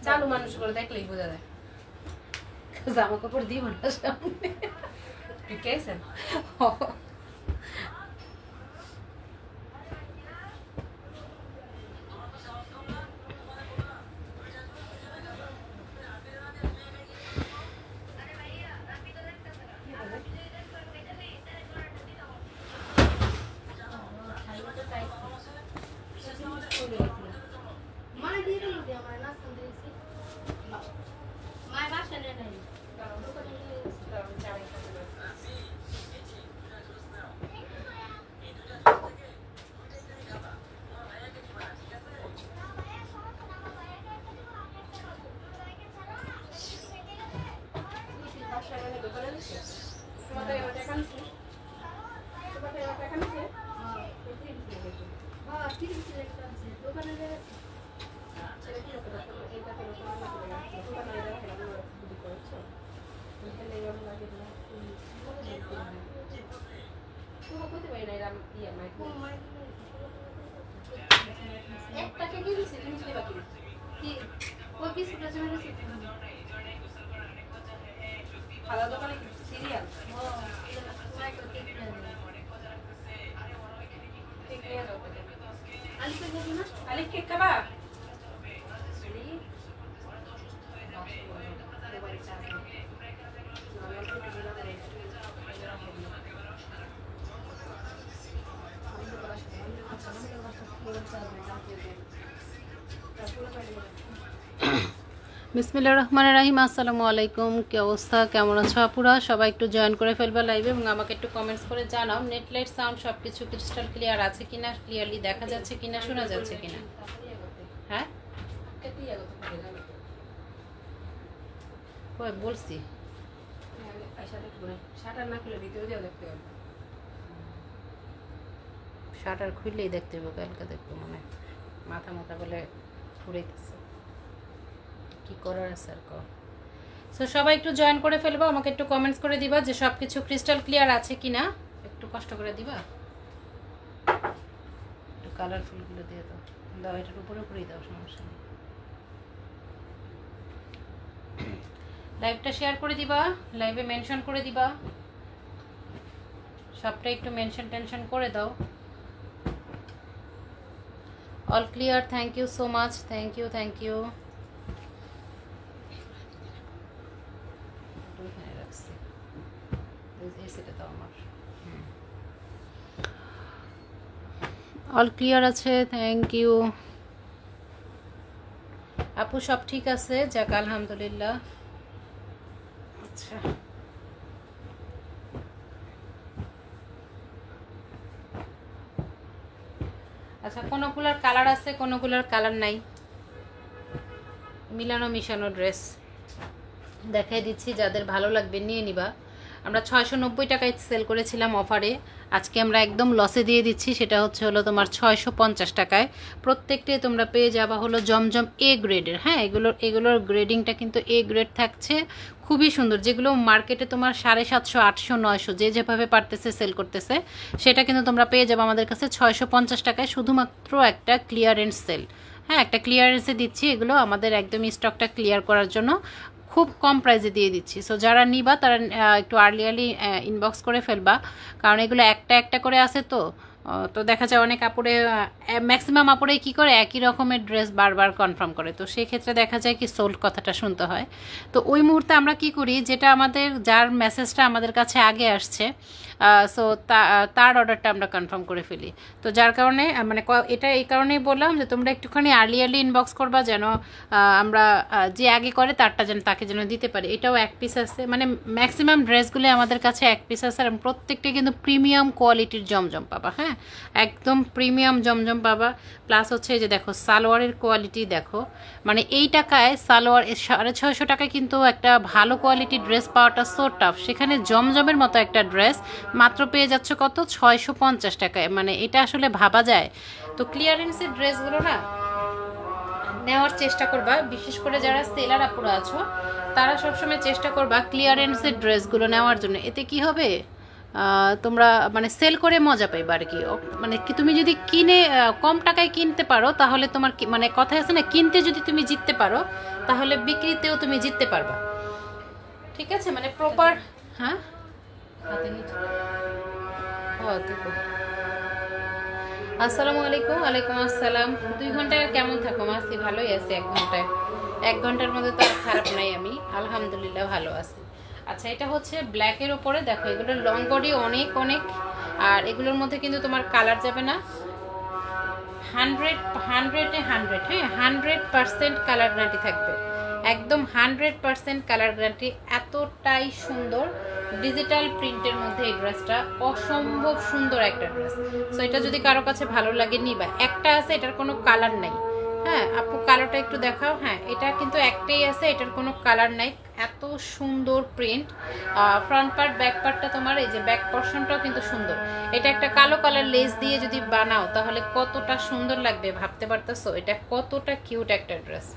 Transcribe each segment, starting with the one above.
চালু মানুষ করে দেখলেই বোঝা যায় জামা কাপড় দিব না সামনে ঠিক আছে বিসমিল্লাহির রহমানির রহিম। আসসালামু আলাইকুম। কি অবস্থা, কেমন আছো আপুরা? সবাই একটু জয়েন করে ফেলবা লাইভে এবং আমাকে একটু কমেন্টস করে জানাও নেট লাইট সাউন্ড সব কিছু ক্রিস্টাল ক্লিয়ার আছে কিনা, ক্লিয়ারলি দেখা যাচ্ছে কিনা, শোনা যাচ্ছে কিনা। হ্যাঁ কই বলছি শাটার খুললেই দেখতে হবে, কালকে দেখবো মনে মাথা মাথা বলে ঘুরাইতেছে কি করার আছে আর কর। সো সবাই একটু জয়েন করে ফেলবা, আমাকে একটু কমেন্টস করে দিবা যে সব কিছু ক্রিস্টাল ক্লিয়ার আছে কিনা, একটু কষ্ট করে দিবা, একটু কালারফুলগুলো দিয়ে দাও, দাও এটার উপরে উপরেই দাও, সমস্যা নেই। লাইভটা শেয়ার করে দিবা, লাইভে মেনশন করে দিবা, সবটা একটু মেনশন টেনশন করে দাও। All clear, thank you so much, thank you thank you. All clear আছে, থ্যাংক ইউ আপু, সব ঠিক আছে, যাক আলহামদুলিল্লাহ। আচ্ছা আচ্ছা, কোনগুলোর কালার আছে কোনগুলোর কালার নাই, মিলানো মিশানো ড্রেস দেখাই দিচ্ছি, যাদের ভালো লাগবে নিয়ে নিবা। আমরা 690 টাকায় সেল করেছিলাম অফারে, আজকে আমরা একদম লসে দিয়ে দিচ্ছি, সেটা হলো তোমার 650 টাকায়। প্রত্যেকটাই তোমরা পেয়ে যাবা হলো জমজম এ গ্রেডের। হ্যাঁ, এগুলোর গ্রেডিংটা কিন্তু এ গ্রেড থাকছে, খুবই সুন্দর। যেগুলো মার্কেটে তোমার 750, 800, 900 যে যেভাবে পারতেছে সেল করতেছে, সেটা কিন্তু তোমরা পেয়ে যাবে আমাদের কাছে 650 টাকায়, শুধুমাত্র একটা ক্লিয়ারেন্স সেল। হ্যাঁ, একটা ক্লিয়ারেন্সে দিচ্ছি, এগুলো আমাদের একদমই স্টকটা ক্লিয়ার করার জন্য খুব কম প্রাইসে দিয়ে দিচ্ছি। সো যারা নিবা তারা একটু আর্লি ইনবক্স করে ফেলবা, কারণ এগুলো একটা একটা করে আসে, তো দেখা যায় অনেক আপুরে, ম্যাক্সিমাম আপুরে কি করে একই রকমের ড্রেস বারবার কনফার্ম করে, তো সেই ক্ষেত্রে দেখা যায় কি সোল্ড কথাটা শুনতে হয়। তো ওই মুহূর্তে আমরা কি করি, যেটা আমাদের যার মেসেজটা আমাদের কাছে আগে আসছে, সো তার অর্ডারটা আমরা কনফার্ম করে ফেলি। তো যার কারণে মানে এটা এই কারণেই বললাম যে তোমরা একটুখানি আর্লি ইনবক্স করবা, যেন আমরা যে আগে করে তারটা যেন তাকে যেন দিতে পারি। এটাও এক পিস আছে, মানে ম্যাক্সিমাম ড্রেসগুলো আমাদের কাছে এক পিস আছে, আর প্রত্যেকটা কিন্তু প্রিমিয়াম কোয়ালিটির জমজম পাবা। হ্যাঁ, একদম প্রিমিয়াম জমজম পাবা। প্লাস হচ্ছে যে দেখো সালোয়ারের কোয়ালিটি দেখো, মানে এই টাকায় সালোয়ার 650 টাকায় কিন্তু একটা ভালো কোয়ালিটির ড্রেস পাওয়াটা সো টাফ, সেখানে জমজমের মতো একটা ড্রেস মাত্র পেয়ে যাচ্ছ কত, 650 টাকায়। মানে এটা আসলে ভাবা যায়। তো ক্লিয়ারেন্সের ড্রেসগুলো না নেওয়ার চেষ্টা করবা, বিশেষ করে যারা সেলার আপুরা আছো তারা সবসময় চেষ্টা করবা ক্লিয়ারেন্সের ড্রেসগুলো নেওয়ার জন্য। এতে কি হবে, তোমরা মানে সেল করে মজা পাইবা আর কি। মানে কি তুমি যদি কিনে কম টাকায় কিনতে পারো তাহলে তোমার মানে কথা আছে না, কিনতে যদি তুমি জিততে পারো তাহলে বিক্রিতেও তুমি জিততে পারবা, ঠিক আছে? মানে প্রপার। হ্যাঁ আসসালামু আলাইকুম। ওয়ালাইকুম আসসালাম। 2 ঘন্টায় কেমন থাকো মাসি? ভালোই আছি। 1 ঘন্টায়, 1 ঘন্টার মধ্যে তো আর খারাপ নাই, আমি আলহামদুলিল্লাহ ভালো আছি। আচ্ছা এটা হচ্ছে ব্ল্যাকের ওপরে, দেখো এগুলোর লং বডি অনেক অনেক, আর এগুলোর মধ্যে কিন্তু তোমার কালার যাবে না। 100 হ্যাঁ 100% কালার গ্যারান্টি থাকবে, একদম 100% কালার গ্যারান্টি। এতটাই সুন্দর ডিজিটাল প্রিন্টের মধ্যে এই ড্রেসটা, অসম্ভব সুন্দর একটা ড্রেস। সো এটা যদি কারো কাছে ভালো লাগে নিবা। একটা আছে এটার কোনো কালার নাই। হ্যাঁ আপু কালারটা একটু দেখাও। হ্যাঁ এটা কিন্তু একটাই আছে, এটার কোনো কালার নাই। এত সুন্দর প্রিন্ট, ফ্রন্ট পার্ট ব্যাক পার্টটা তোমার এই যে ব্যাক পোরশনটাও কিন্তু সুন্দর। এটা একটা কালো কালার লেস দিয়ে যদি বানাও তাহলে কতটা সুন্দর লাগবে ভাবতে পারতেছো? এটা কতটা কিউট একটা ড্রেস।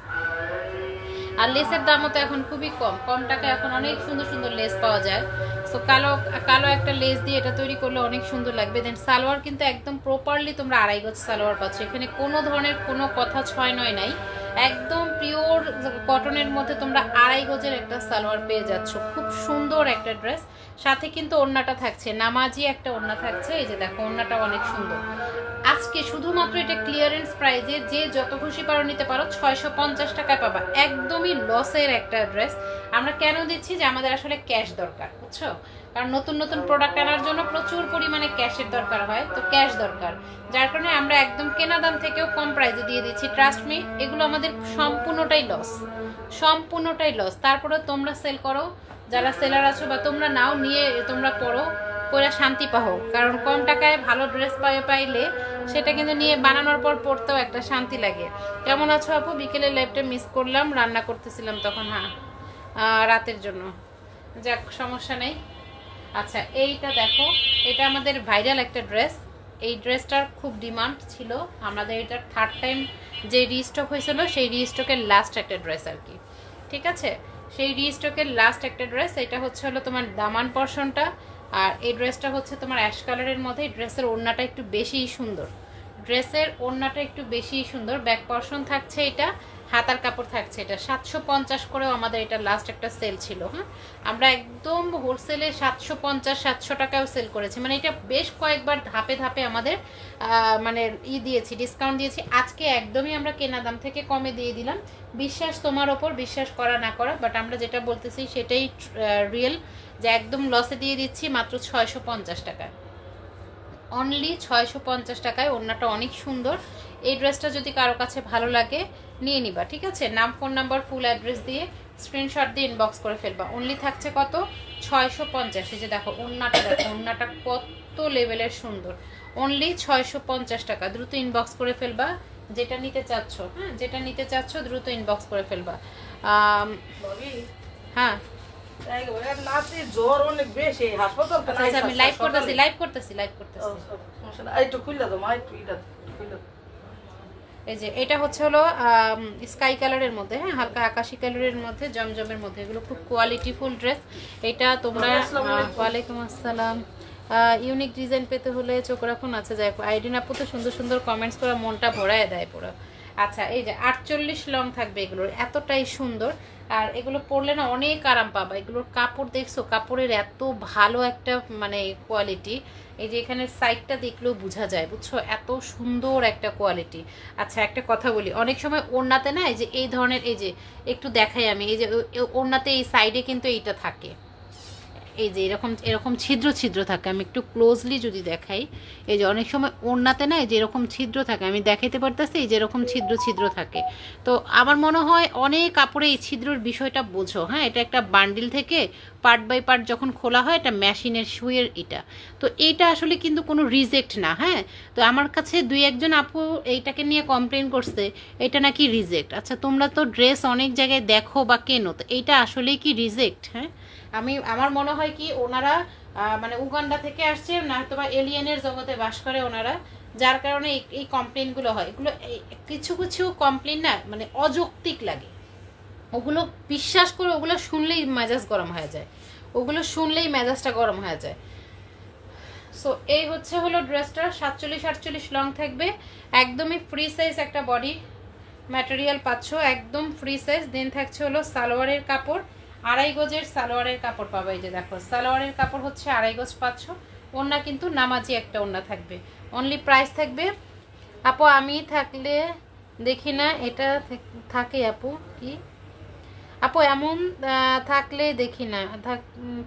আর লেসের দামও তো এখন খুবই কম, কম টাকায় এখন অনেক সুন্দর সুন্দর লেস পাওয়া যায়। সো কালো কালো একটা লেস দিয়ে এটা তৈরি করলে অনেক সুন্দর লাগবে। দেন সালোয়ার কিন্তু একদম প্রপারলি তোমরা 2.5 গজ সালোয়ার পাচ্ছ, এখানে কোনো ধরনের কোনো কথা 6-9 নাই, একদম পিওর কটনের মধ্যে তোমরা 2.5 গজের একটা সালোয়ার পেয়ে যাচ্ছ। খুব সুন্দর একটা ড্রেস, সাথে কিন্তু ওড়নাটা থাকছে, নামাজি একটা ওড়না থাকছে। এই যে দেখো ওড়নাটা অনেক সুন্দর। আজকে শুধুমাত্র এটা ক্লিয়ারেন্স প্রাইজে, যে যত খুশি পারো নিতে পারো, 650 টাকায় পাবা। একদমই লসের একটা ড্রেস। আমরা কেন দিচ্ছি? যে আমাদের আসলে ক্যাশ দরকার, বুঝছো? কারণ নতুন নতুন প্রোডাক্ট আনার জন্য প্রচুর পরিমাণে ক্যাশের দরকার হয়, তো ক্যাশ দরকার, যার কারণে আমরা একদম কেনা দাম থেকেও কম প্রাইজে দিয়ে দিচ্ছি। ট্রাস্ট মি, এগুলো আমাদের সম্পূর্ণটাই লস, সম্পূর্ণটাই লস। তারপরে তোমরা সেল করো, যারা সেলার আছো, বা তোমরা নাও নিয়ে তোমরা পড়ো, পরে শান্তি পাও। কারণ কম টাকায় ভালো ড্রেস পাইলে সেটা কিন্তু নিয়ে বানানোর পর পড়তেও একটা শান্তি লাগে। কেমন আছো আপু? বিকেলে লাইভটা মিস করলাম, রান্না করতেছিলাম তখন। হ্যাঁ রাতের জন্য, যাক সমস্যা নেই। আচ্ছা এইটা দেখো, এটা আমাদের ভাইরাল একটা ড্রেস। এই ড্রেসটার খুব ডিমান্ড ছিল, আমাদের এটা 3rd টাইম যে রিস্টক হয়েছিল, সেই রিস্টকের লাস্ট একটা ড্রেস আর কি, ঠিক আছে? সেই রিস্টকের লাস্ট একটা ড্রেস। এটা হচ্ছে হলো তোমার দামান পোরশনটা, আর এই ড্রেসটা হচ্ছে তোমার অ্যাশ কালারের মধ্যে। ড্রেসের ওড়নাটা একটু বেশিই সুন্দর, ড্রেসের ওড়নাটা একটু বেশিই সুন্দর। ব্যাক পোরশন থাকছে, এটা হাতার কাপড় থাকছে। এটা 750 করেও আমাদের এটা লাস্ট একটা সেল ছিল। হ্যাঁ আমরা একদম হোলসেলে 750-700 টাকায়ও সেল করেছি। মানে এটা বেশ কয়েকবার ধাপে ধাপে আমাদের মানে দিয়েছি, ডিসকাউন্ট দিয়েছি। আজকে একদমই আমরা কেনা দাম থেকে কমে দিয়ে দিলাম। বিশ্বাস তোমার ওপর, বিশ্বাস করা না করা, বাট আমরা যেটা বলতেছি সেটাই রিয়েল, যে একদম লসে দিয়ে দিচ্ছি মাত্র 650 টাকায়, অনলি 650 টাকায়। ওড়নাটা অনেক সুন্দর। এই ড্রেসটা যদি কারো কাছে ভালো লাগে নিয়ে নিবা, ঠিক আছে? নাম, ফোন নাম্বার, ফুল অ্যাড্রেস দিয়ে স্ক্রিনশট দিয়ে ইনবক্স করে ফেলবা। অনলি থাকছে কত? 650। এই যে দেখো ওড়নাটা, দেখো ওড়নাটা কত লেভেলের সুন্দর। অনলি 650 টাকা। দ্রুত ইনবক্স করে ফেলবা যেটা নিতে চাচ্ছ। হ্যাঁ যেটা নিতে চাচ্ছ দ্রুত ইনবক্স করে ফেলবা। হ্যাঁ আমি লাইভ করতেছি। এই যে এটা হচ্ছে হলো স্কাই কালারের মধ্যে, হ্যাঁ হালকা আকাশি কালারের মধ্যে, জমজমের মধ্যে। এগুলো খুব কোয়ালিটিফুল ড্রেস। এটা তোমরা, ওয়ালাইকুম আসসালাম। ইউনিক ডিজাইন পেতে হলে চোখ রাখুন। আচ্ছা যাই, আইডিন আপু তো সুন্দর সুন্দর কমেন্টস করে মনটা ভরায় দেয় পুরো। আচ্ছা এই যে 48 লং থাকবে এগুলোর, এতটাই সুন্দর। আর এগুলো পরলে না অনেক আরাম পাবা। এগুলোর কাপড় দেখছো, কাপড়ের এত ভালো একটা মানে কোয়ালিটি। এই যে এখানে সাইডটা দেখলেও বোঝা যায়, বুঝছো, এত সুন্দর একটা কোয়ালিটি। আচ্ছা একটা কথা বলি, অনেক সময় ওড়নাতে না এই যে এই ধরনের, এই যে একটু দেখাই আমি, এই যে ওড়নাতে এই সাইডে কিন্তু এইটা থাকে, এই যে এরকম এরকম ছিদ্র ছিদ্র থাকে। আমি একটু ক্লোজলি যদি দেখাই, এই যে অনেক সময় ওড়নাতে না এই যে এরকম ছিদ্র থাকে, আমি দেখাইতে পারতেছি, এই যে এরকম ছিদ্র ছিদ্র থাকে। তো আমার মনে হয় অনেক কাপড়ে এই ছিদ্রর বিষয়টা বোঝো। হ্যাঁ এটা একটা বান্ডিল থেকে পার্ট বাই পার্ট যখন খোলা হয়, এটা মেশিনের সুইয়ের এটা। তো এইটা আসলে কিন্তু কোনো রিজেক্ট না। হ্যাঁ তো আমার কাছে 2-1 আপু এইটাকে নিয়ে কমপ্লেন করছে এটা নাকি রিজেক্ট। আচ্ছা তোমরা তো ড্রেস অনেক জায়গায় দেখো বা কেনো, তো এইটা আসলেই কি রিজেক্ট? হ্যাঁ আমার মনে হয় কি ওনারা মানে উগান্ডা থেকে আসছে না, তোমার এলিয়েনের জগতে বাস করে ওনারা, যার কারণে এই কমপ্লেনগুলো হয়। এগুলো কিছু কিছু কমপ্লেন না মানে অযৌক্তিক লাগে, ওগুলো বিশ্বাস করে ওগুলো শুনলেই মেজাজ গরম হয়ে যায়, ওগুলো শুনলেই মেজাজটা গরম হয়ে যায়। সো এই হচ্ছে হলো ড্রেসটা, 47-48 লং থাকবে, একদমই ফ্রি সাইজ একটা বডি ম্যাটেরিয়াল পাচ্ছ, একদম ফ্রি সাইজ। দেন থাকছে হলো সালোয়ারের কাপড়, 2.5 গজের সালোয়ারের কাপড় পাবে। এই যে দেখো সালোয়ারের কাপড় হচ্ছে 2.5 গজ পাচ্ছ। ওড়না কিন্তু নামাজি একটা ওড়না থাকবে। অনলি প্রাইস থাকবে আপু, আমি থাকলে দেখি না এটা থাকে আপু, কি আপু এমন থাকলে দেখি না,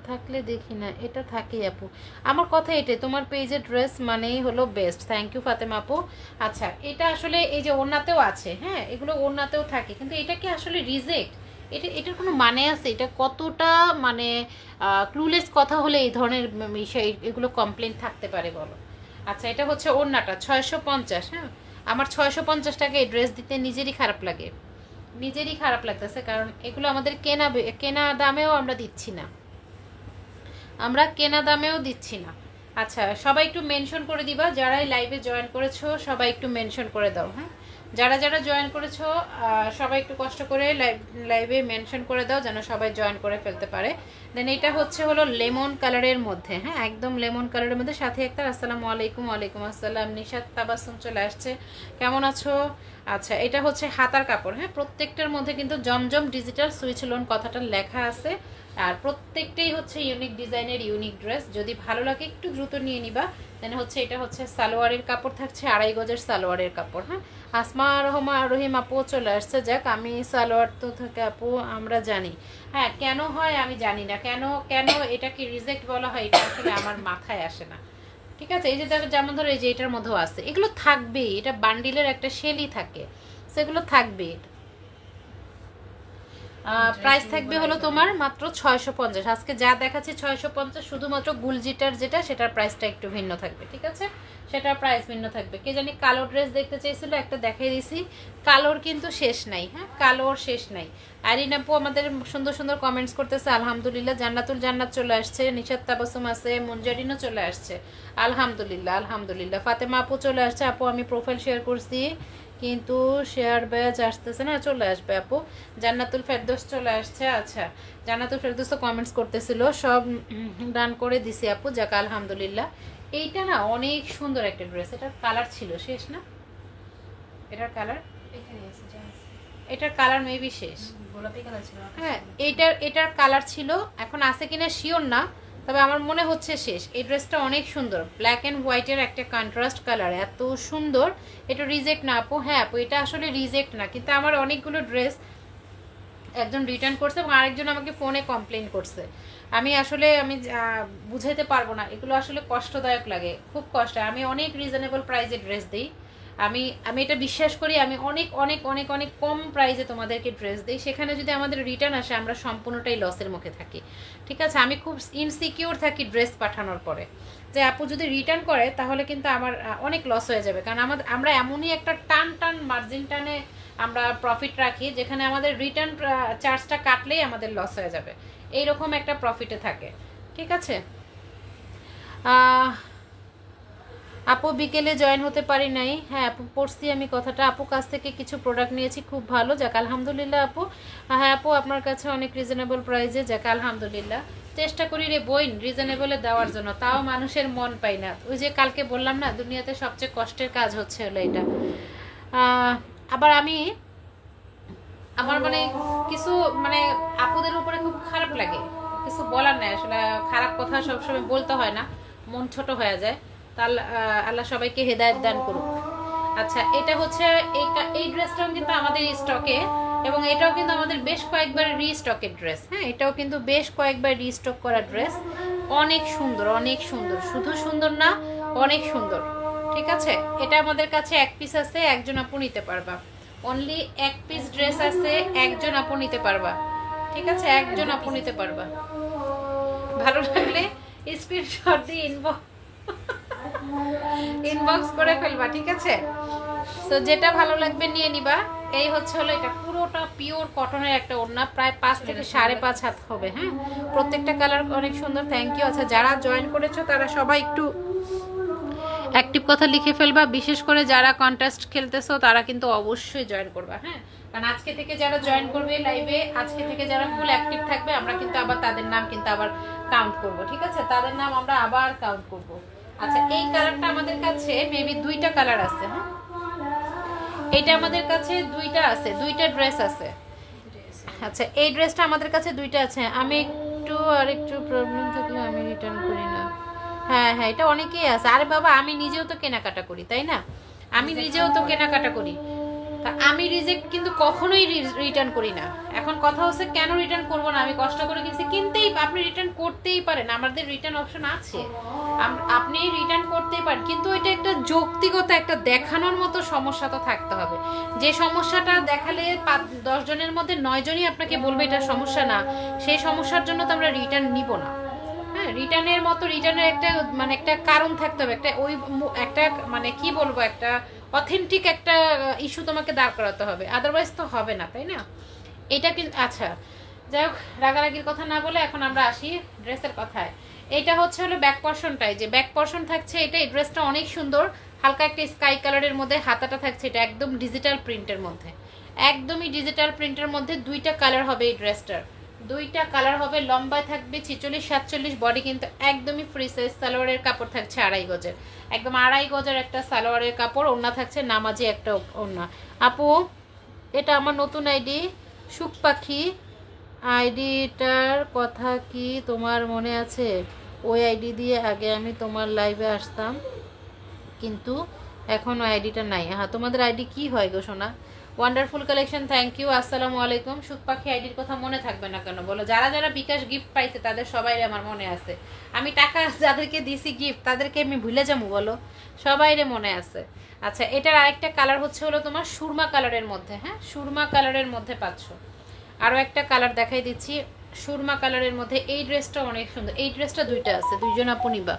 থাকলে দেখি না, এটা থাকে আপু। আমার কথা এটাই, তোমার পেজের ড্রেস মানেই হলো বেস্ট। থ্যাংক ইউ ফাতেমা আপু। আচ্ছা এটা আসলে এই যে ওড়নাতেও আছে, হ্যাঁ এগুলো ওড়নাতেও থাকে, কিন্তু এটা কি আসলে রিজেক্ট? এটার কোনো মানে আছে? এটা কতটা মানে ক্লুলেস কথা হলে এই ধরনের বিষয় এগুলো কমপ্লেন থাকতে পারে বলো? আচ্ছা এটা হচ্ছে ওড়নাটা 650। হ্যাঁ আমার 650 টাকা এই ড্রেস দিতে নিজেরই খারাপ লাগে, নিজেরই খারাপ লাগতেছে, কারণ এগুলো আমাদের কেনা দামেও আমরা দিচ্ছি না, আমরা কেনা দামেও দিচ্ছি না। আচ্ছা সবাই একটু মেনশন করে দিবা, যারাই লাইভে জয়েন করেছো সবাই একটু মেনশন করে দাও। হ্যাঁ যারা যারা জয়েন করেছো সবাই একটু কষ্ট করে লাইভে মেনশন করে দাও, যেন সবাই জয়েন করে ফেলতে পারে। দেন এটা হচ্ছে হলো লেমন কালারের মধ্যে, হ্যাঁ একদম লেমন কালারের মধ্যে, সাথে একটা আসসালামু আলাইকুম। ওয়ালাইকুম আসসালাম। নিশাত তাবাসসুম চলে আসছে, কেমন আছো? আচ্ছা এটা হচ্ছে হাতার কাপড়, হ্যাঁ প্রত্যেকটার মধ্যে কিন্তু জমজম ডিজিটাল সুইচ লোন কথাটা লেখা আছে, আর প্রত্যেকটাই হচ্ছে ইউনিক ডিজাইনের ইউনিক ড্রেস। যদি ভালো লাগে একটু দ্রুত নিয়ে নিবা। দেন হচ্ছে এটা হচ্ছে সালোয়ারের কাপড় থাকছে, 2.5 গজের সালোয়ারের কাপড়। হ্যাঁ আসমা রহিম আপু চলে আসছে। যাক আমি সালোয়ার তো থেকে আপু আমরা জানি, হ্যাঁ কেন হয় আমি জানি না, কেন কেন এটা কি রিজেক্ট বলা হয় এটা আসলে আমার মাথায় আসে না। ঠিক আছে এই যে যেমন ধরো এই যে এটার মধ্যেও আছে, এগুলো থাকবেই, এটা বান্ডিলের একটা সেলই থাকে, সেগুলো থাকবে। প্রাইস থাকবে হলো তোমার মাত্র 650। আজকে যা দেখাচ্ছি 650, শুধুমাত্র গুলজিটার যেটা সেটার প্রাইসটা একটু ভিন্ন থাকবে। ঠিক আছে সেটার প্রাইস ভিন্ন থাকবে। কে জানি কালো ড্রেস দেখতে চাইছিল, একটা দেখাই দিছি, কালোর কিন্তু শেষ নাই। হ্যাঁ কালোর শেষ নাই। আরিন আপু আমাদের সুন্দর সুন্দর কমেন্টস করতেছে, আলহামদুলিল্লাহ। জান্নাতুল জান্নাত চলে আসছে, নিশাত তাবাসুম আছে, মুনজারিনও চলে আসছে, আলহামদুলিল্লাহ আলহামদুলিল্লাহ। ফাতেমা আপু চলে আসছে, আপু আমি প্রোফাইল শেয়ার করছি কিন্তু শেয়ার ব্যাচ আসতেছে না, চলে আসবে আপু। জান্নাতুল ফেরদৌস চলে আসছে। আচ্ছা জান্নাতুল ফেরদৌস তো কমেন্টস করতেছিল, সব ডান করে দিছি আপু, যাক আলহামদুলিল্লাহ। এইটা না অনেক সুন্দর একটা ড্রেস, এটার কালার ছিল শেষ না, এটার কালার এটার কালার মেবি শেষ, গোলাপি কালার ছিল। হ্যাঁ এটার কালার ছিল, এখন আছে কিনা শিওর না, তবে আমার মনে হচ্ছে শেষ। এই ড্রেসটা অনেক সুন্দর, ব্ল্যাক অ্যান্ড হোয়াইটের একটা কন্ট্রাস্ট কালার, এত সুন্দর। এটা রিজেক্ট না আপু? হ্যাঁ আপু এটা আসলে রিজেক্ট না, কিন্তু আমার অনেকগুলো ড্রেস একজন রিটার্ন করছে এবং আরেকজন আমাকে ফোনে কমপ্লেন করছে। আমি আসলে বুঝাইতে পারবো না, এগুলো আসলে কষ্টদায়ক লাগে, খুব কষ্ট। আমি অনেক রিজনেবল প্রাইসে ড্রেস দিই, আমি এটা বিশ্বাস করি, আমি অনেক অনেক অনেক অনেক কম প্রাইসে তোমাদেরকে ড্রেস দিই, সেখানে যদি আমাদের রিটার্ন আসে আমরা সম্পূর্ণটাই লসের মুখে থাকি। ঠিক আছে আমি খুব ইনসিকিউর থাকি ড্রেস পাঠানোর পরে, যে আপু যদি রিটার্ন করে তাহলে কিন্তু আমার অনেক লস হয়ে যাবে, কারণ আমরা এমনই একটা টান মার্জিন টানে আমরা প্রফিট রাখি, যেখানে আমাদের রিটার্ন চার্জটা কাটলেই আমাদের লস হয়ে যাবে, এইরকম একটা প্রফিটে থাকে। ঠিক আছে আপু বিকেলে জয়েন হতে পারি নাই। হ্যাঁ আপু পড়ছি আমি কথাটা, আপু কাছ থেকে কিছু প্রোডাক্ট নিয়েছি, খুব ভালো, যাক আলহামদুলিল্লাহ আপু। হ্যাঁ আপু আপনার কাছে অনেক রিজনেবল প্রাইসে, যাক আলহামদুলিল্লাহ। চেষ্টা করি রে বইন রিজনেবলে দেওয়ার জন্য, তাও মানুষের মন পাই না। ওই যে কালকে বললাম না, দুনিয়াতে সবচেয়ে কষ্টের কাজ হচ্ছে হলো এটা। আবার আমার মানে কিছু মানে আপুদের উপরে খুব খারাপ লাগে, কিছু বলার নাই আসলে, খারাপ কথা সবসময় বলতে হয় না, মন ছোট হয়ে যায়। আল্লাহ সবাইকে হেদায়েত দান করুক। আচ্ছা এটা হচ্ছে এই ড্রেসটাও কিন্তু আমাদের স্টকে, এবং এটাও কিন্তু আমাদের বেশ কয়েকবার রিস্টকের ড্রেস। হ্যাঁ এটাও কিন্তু বেশ কয়েকবার রিস্টক করা ড্রেস, অনেক সুন্দর অনেক সুন্দর, শুধু সুন্দর না অনেক সুন্দর। ঠিক আছে এটা আমাদের কাছে এক পিস আছে, একজন আপু নিতে পারবা, অনলি এক পিস ড্রেস আছে, একজন আপু নিতে পারবা। ঠিক আছে একজন আপু নিতে পারবা, ভালো লাগলে স্ক্রিনশট দিয়ে ইনবক্স করে ফেলবা। ঠিক আছে তো যেটা ভালো লাগবে নিয়ে নিবা। এই হচ্ছে হলো এটা পুরোটা পিওর কটনের একটা ওড়না, প্রায় 5 থেকে 5.5 হাত হবে। হ্যাঁ প্রত্যেকটা কালার অনেক সুন্দর। Thank you. আচ্ছা যারা জয়েন করেছো তারা সবাই একটু অ্যাক্টিভ কথা লিখে ফেলবা, বিশেষ করে যারা কন্টেস্ট খেলতেছো তারা কিন্তু অবশ্যই জয়েন করবা। হ্যাঁ কারণ আজকে থেকে যারা জয়েন করবে লাইভে, আজকে থেকে যারা ফুল অ্যাক্টিভ থাকবে, আমরা কিন্তু আবার তাদের নাম কিন্তু আবার কাউন্ট করব। ঠিক আছে তাদের নাম আমরা আবার কাউন্ট করব। আচ্ছা এই কালারটা আমাদের কাছে মেবি দুইটা কালার আছে। হ্যাঁ এটা আমাদের কাছে দুইটা আছে, দুইটা ড্রেস আছে। আচ্ছা এই ড্রেসটা আমাদের কাছে দুইটা আছে। আমি একটু প্রবলেম থাকলে আমি রিটার্ন করি না। হ্যাঁ হ্যাঁ এটা অনেকেই আছে। আরে বাবা আমি নিজেও তো কেনাকাটা করি তাই না, আমি নিজেও তো কেনাকাটা করি, আমি রিজেক্ট কিন্তু কখনোই রিটার্ন করি না। এখন কথা হচ্ছে কেন রিটার্ন করবো না, আমি কষ্ট করে কিনছি, কিনতেই আপনি রিটার্ন করতেই পারেন, আমাদের রিটার্ন অপশন আছে, আপনি রিটার্ন করতেই পারেন, কিন্তু এটা একটা যৌক্তিকতা, একটা দেখানোর মতো সমস্যা তো থাকতে হবে। যে সমস্যাটা দেখালে 10 জনের মধ্যে 9 জনই আপনাকে বলবে এটা সমস্যা না, সেই সমস্যার জন্য তো আমরা রিটার্ন নিব না। হ্যাঁ রিটার্নের মতো রিটার্নের একটা মানে একটা কারণ থাকতে হবে, একটা ওই একটা মানে কি বলবো একটা অথেন্টিক একটা ইস্যু তোমাকে দাঁড় করাতে হবে, আদারওয়াইজ তো হবে না তাই না। এটা কিন্তু আচ্ছা যাই হোক রাগারাগির কথা না বলে এখন আমরা আসি ড্রেসের কথায়। এটা হচ্ছে হলো ব্যাক পোর্শনটাই, যে ব্যাক পোর্শন থাকছে এটা, এই ড্রেসটা অনেক সুন্দর, হালকা একটা স্কাই কালারের মধ্যে হাতাটা থাকছে, এটা একদম ডিজিটাল প্রিন্টের মধ্যে, একদমই ডিজিটাল প্রিন্টের মধ্যে দুইটা কালার হবে এই ড্রেসটার, দুইটা কালার হবে, লম্বায় থাকবে 46-47, বডি কিন্তু একদমই ফ্রি সাইজ, সালোয়ারের কাপড় থাকছে 2.5 গজের, একদম 2.5 গজের একটা সালোয়ারের কাপড়, ওড়না থাকছে নামাজি একটা ওড়না। আপু এটা আমার নতুন আইডি সুখ পাখি, আইডিটার কথা কি তোমার মনে আছে? ওই আইডি দিয়ে আগে আমি তোমার লাইভে আসতাম, কিন্তু এখন ওই আইডিটা নাই। হ্যাঁ তোমাদের আইডি কি হয় গো সোনা? ওয়ান্ডারফুল কালেকশন, থ্যাংক ইউ, আসসালামু আলাইকুম। সুখ পাখি আইডির কথা মনে থাকবে না কেন বলো? যারা যারা বিকাশ গিফট পাইছে তাদের সবাই আমার মনে আছে, আমি টাকা যাদেরকে দিছি গিফট তাদেরকে আমি ভুলে যাবো বলো? সবাইরে মনে আছে। আচ্ছা এটার আরেকটা কালার হচ্ছে হলো তোমার সুরমা কালারের মধ্যে, হ্যাঁ সুরমা কালারের মধ্যে পাচ্ছ। আরও একটা কালার দেখাই দিচ্ছি সুরমা কালারের মধ্যে, এই ড্রেসটা অনেক সুন্দর, এই ড্রেসটা দুইটা আছে, দুইজন আপু নিবা,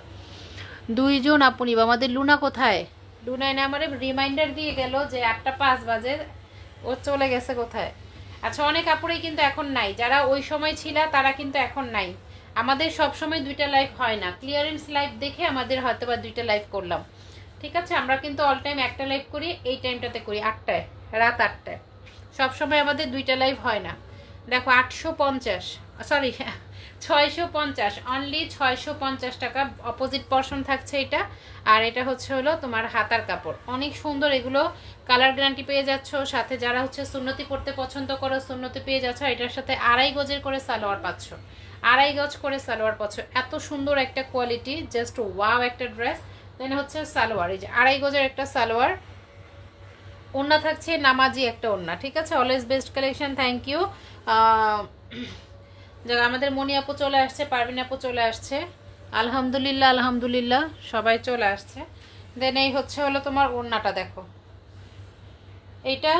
দুইজন আপু নিবা। আমাদের লুনা কোথায়? লুনা এনে আমার রিমাইন্ডার দিয়ে গেল যে 8:05 বাজে, ও চলে গেছে কোথায়? আচ্ছা অনেক আপুরেই কিন্তু এখন নাই, যারা ওই সময় ছিল তারা কিন্তু এখন নাই। আমাদের সব সময় দুইটা লাইভ হয় না, ক্লিয়ারেন্স লাইভ দেখে আমাদের হয়তো বা দুইটা লাইভ করলাম, ঠিক আছে। আমরা কিন্তু অল টাইম একটা লাইভ করি, এই টাইমটাতে করি 8টায়, রাত 8টায়, সবসময় আমাদের দুইটা লাইভ হয় না। দেখো 850, সরি 650, অনলি 650 টাকা, অপোজিট পর্শন থাকছে এটা, আর এটা হচ্ছে হলো তোমার হাতার কাপড়, অনেক সুন্দর, এগুলো কালার গ্যারান্টি পেয়ে যাচ্ছ, সাথে যারা হচ্ছে সুন্নতি পড়তে পছন্দ করো সুন্নতি পেয়ে যাচ্ছ, এটার সাথে 2.5 গজের করে সালোয়ার পাচ্ছ, 2.5 গজ করে সালোয়ার পাচ্ছ, এত সুন্দর একটা কোয়ালিটি, জাস্ট ওয়াও একটা ড্রেস। দেন হচ্ছে সালোয়ার, এই যে 2.5 গজের একটা সালোয়ার, ওড়না থাকছে নামাজি একটা ওড়না, ঠিক আছে। Always best collection, thank you. যাক আমাদের মনি আপু চলে আসছে, পারভিন আপু চলে আসছে, আলহামদুলিল্লাহ আলহামদুলিল্লাহ সবাই চলে আসছে। দেন এই হচ্ছে হলো তোমার ওড়নাটা, দেখো এইটা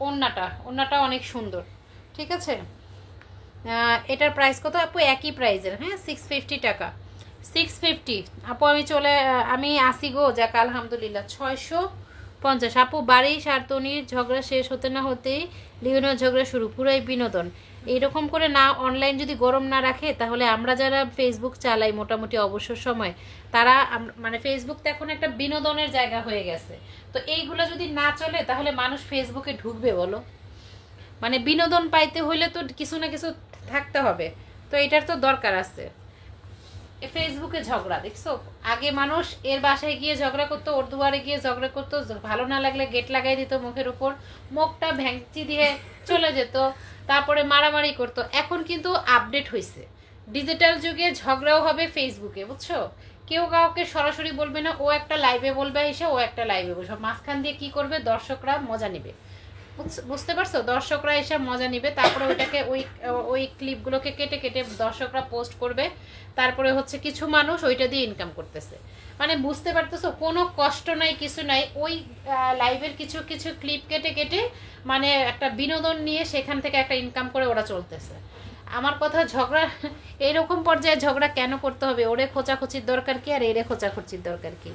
ওড়নাটা অনেক সুন্দর, ঠিক আছে। এটার প্রাইস কত আপু? একই প্রাইসের, হ্যাঁ 650 টাকা, 650 আপু। আমি আসি গো, যাক আলহামদুলিল্লাহ 650 আপু। বাড়ি সারতনির ঝগড়া শেষ হতে না হতেই লিওনের ঝগড়া শুরু, পুরাই বিনোদন। এইরকম করে না অনলাইন যদি গরম না রাখে, তাহলে আমরা যারা ফেসবুক চালাই মোটামুটি অবসর সময়, তারা মানে ফেসবুক তো এখন একটা বিনোদনের জায়গা হয়ে গেছে, তো এইগুলো যদি না চলে তাহলে মানুষ ফেসবুকে ঢুকবে বলো? মানে বিনোদন পাইতে হইলে তো কিছু না কিছু থাকতে হবে, তো এটার তো দরকার আছে। ফেসবুকে ঝগড়া দেখছো, আগে মানুষ এর বাসায় গিয়ে ঝগড়া করতো, ওর দুয়ারে গিয়ে ঝগড়া করতো, ভালো না লাগলে গেট লাগাই দিত মুখের উপর, মুখটা ভ্যাংচি দিয়ে চলে যেত, তারপরে মারামারি করতো। এখন কিন্তু আপডেট হয়েছে, ডিজিটাল যুগে ঝগড়াও হবে ফেসবুকে, বুঝছো? কেউ কাউকে সরাসরি বলবে না, ও একটা লাইভে বলবে এসে, ও একটা লাইভে বসে, মাঝখান দিয়ে কি করবে, দর্শকরা মজা নিবে, বুঝতে পারছো? দর্শকরা এসে মজা নিবে, তারপরে ওইটাকে ওই ক্লিপগুলোকে কেটে কেটে দর্শকরা পোস্ট করবে, তারপরে হচ্ছে কিছু মানুষ ওইটা দিয়ে ইনকাম করতেছে। মানে বুঝতে পারতেছো, কোনো কষ্ট নাই কিছু নাই, ওই লাইভের কিছু কিছু ক্লিপ কেটে কেটে মানে একটা বিনোদন নিয়ে সেখান থেকে একটা ইনকাম করে ওরা চলতেছে। আমার কথা, ঝগড়া এইরকম পর্যায়ে ঝগড়া কেন করতে হবে? ওরে খোঁচাখুচির দরকার কি, আর এরে খোঁচাখুচির দরকার কি?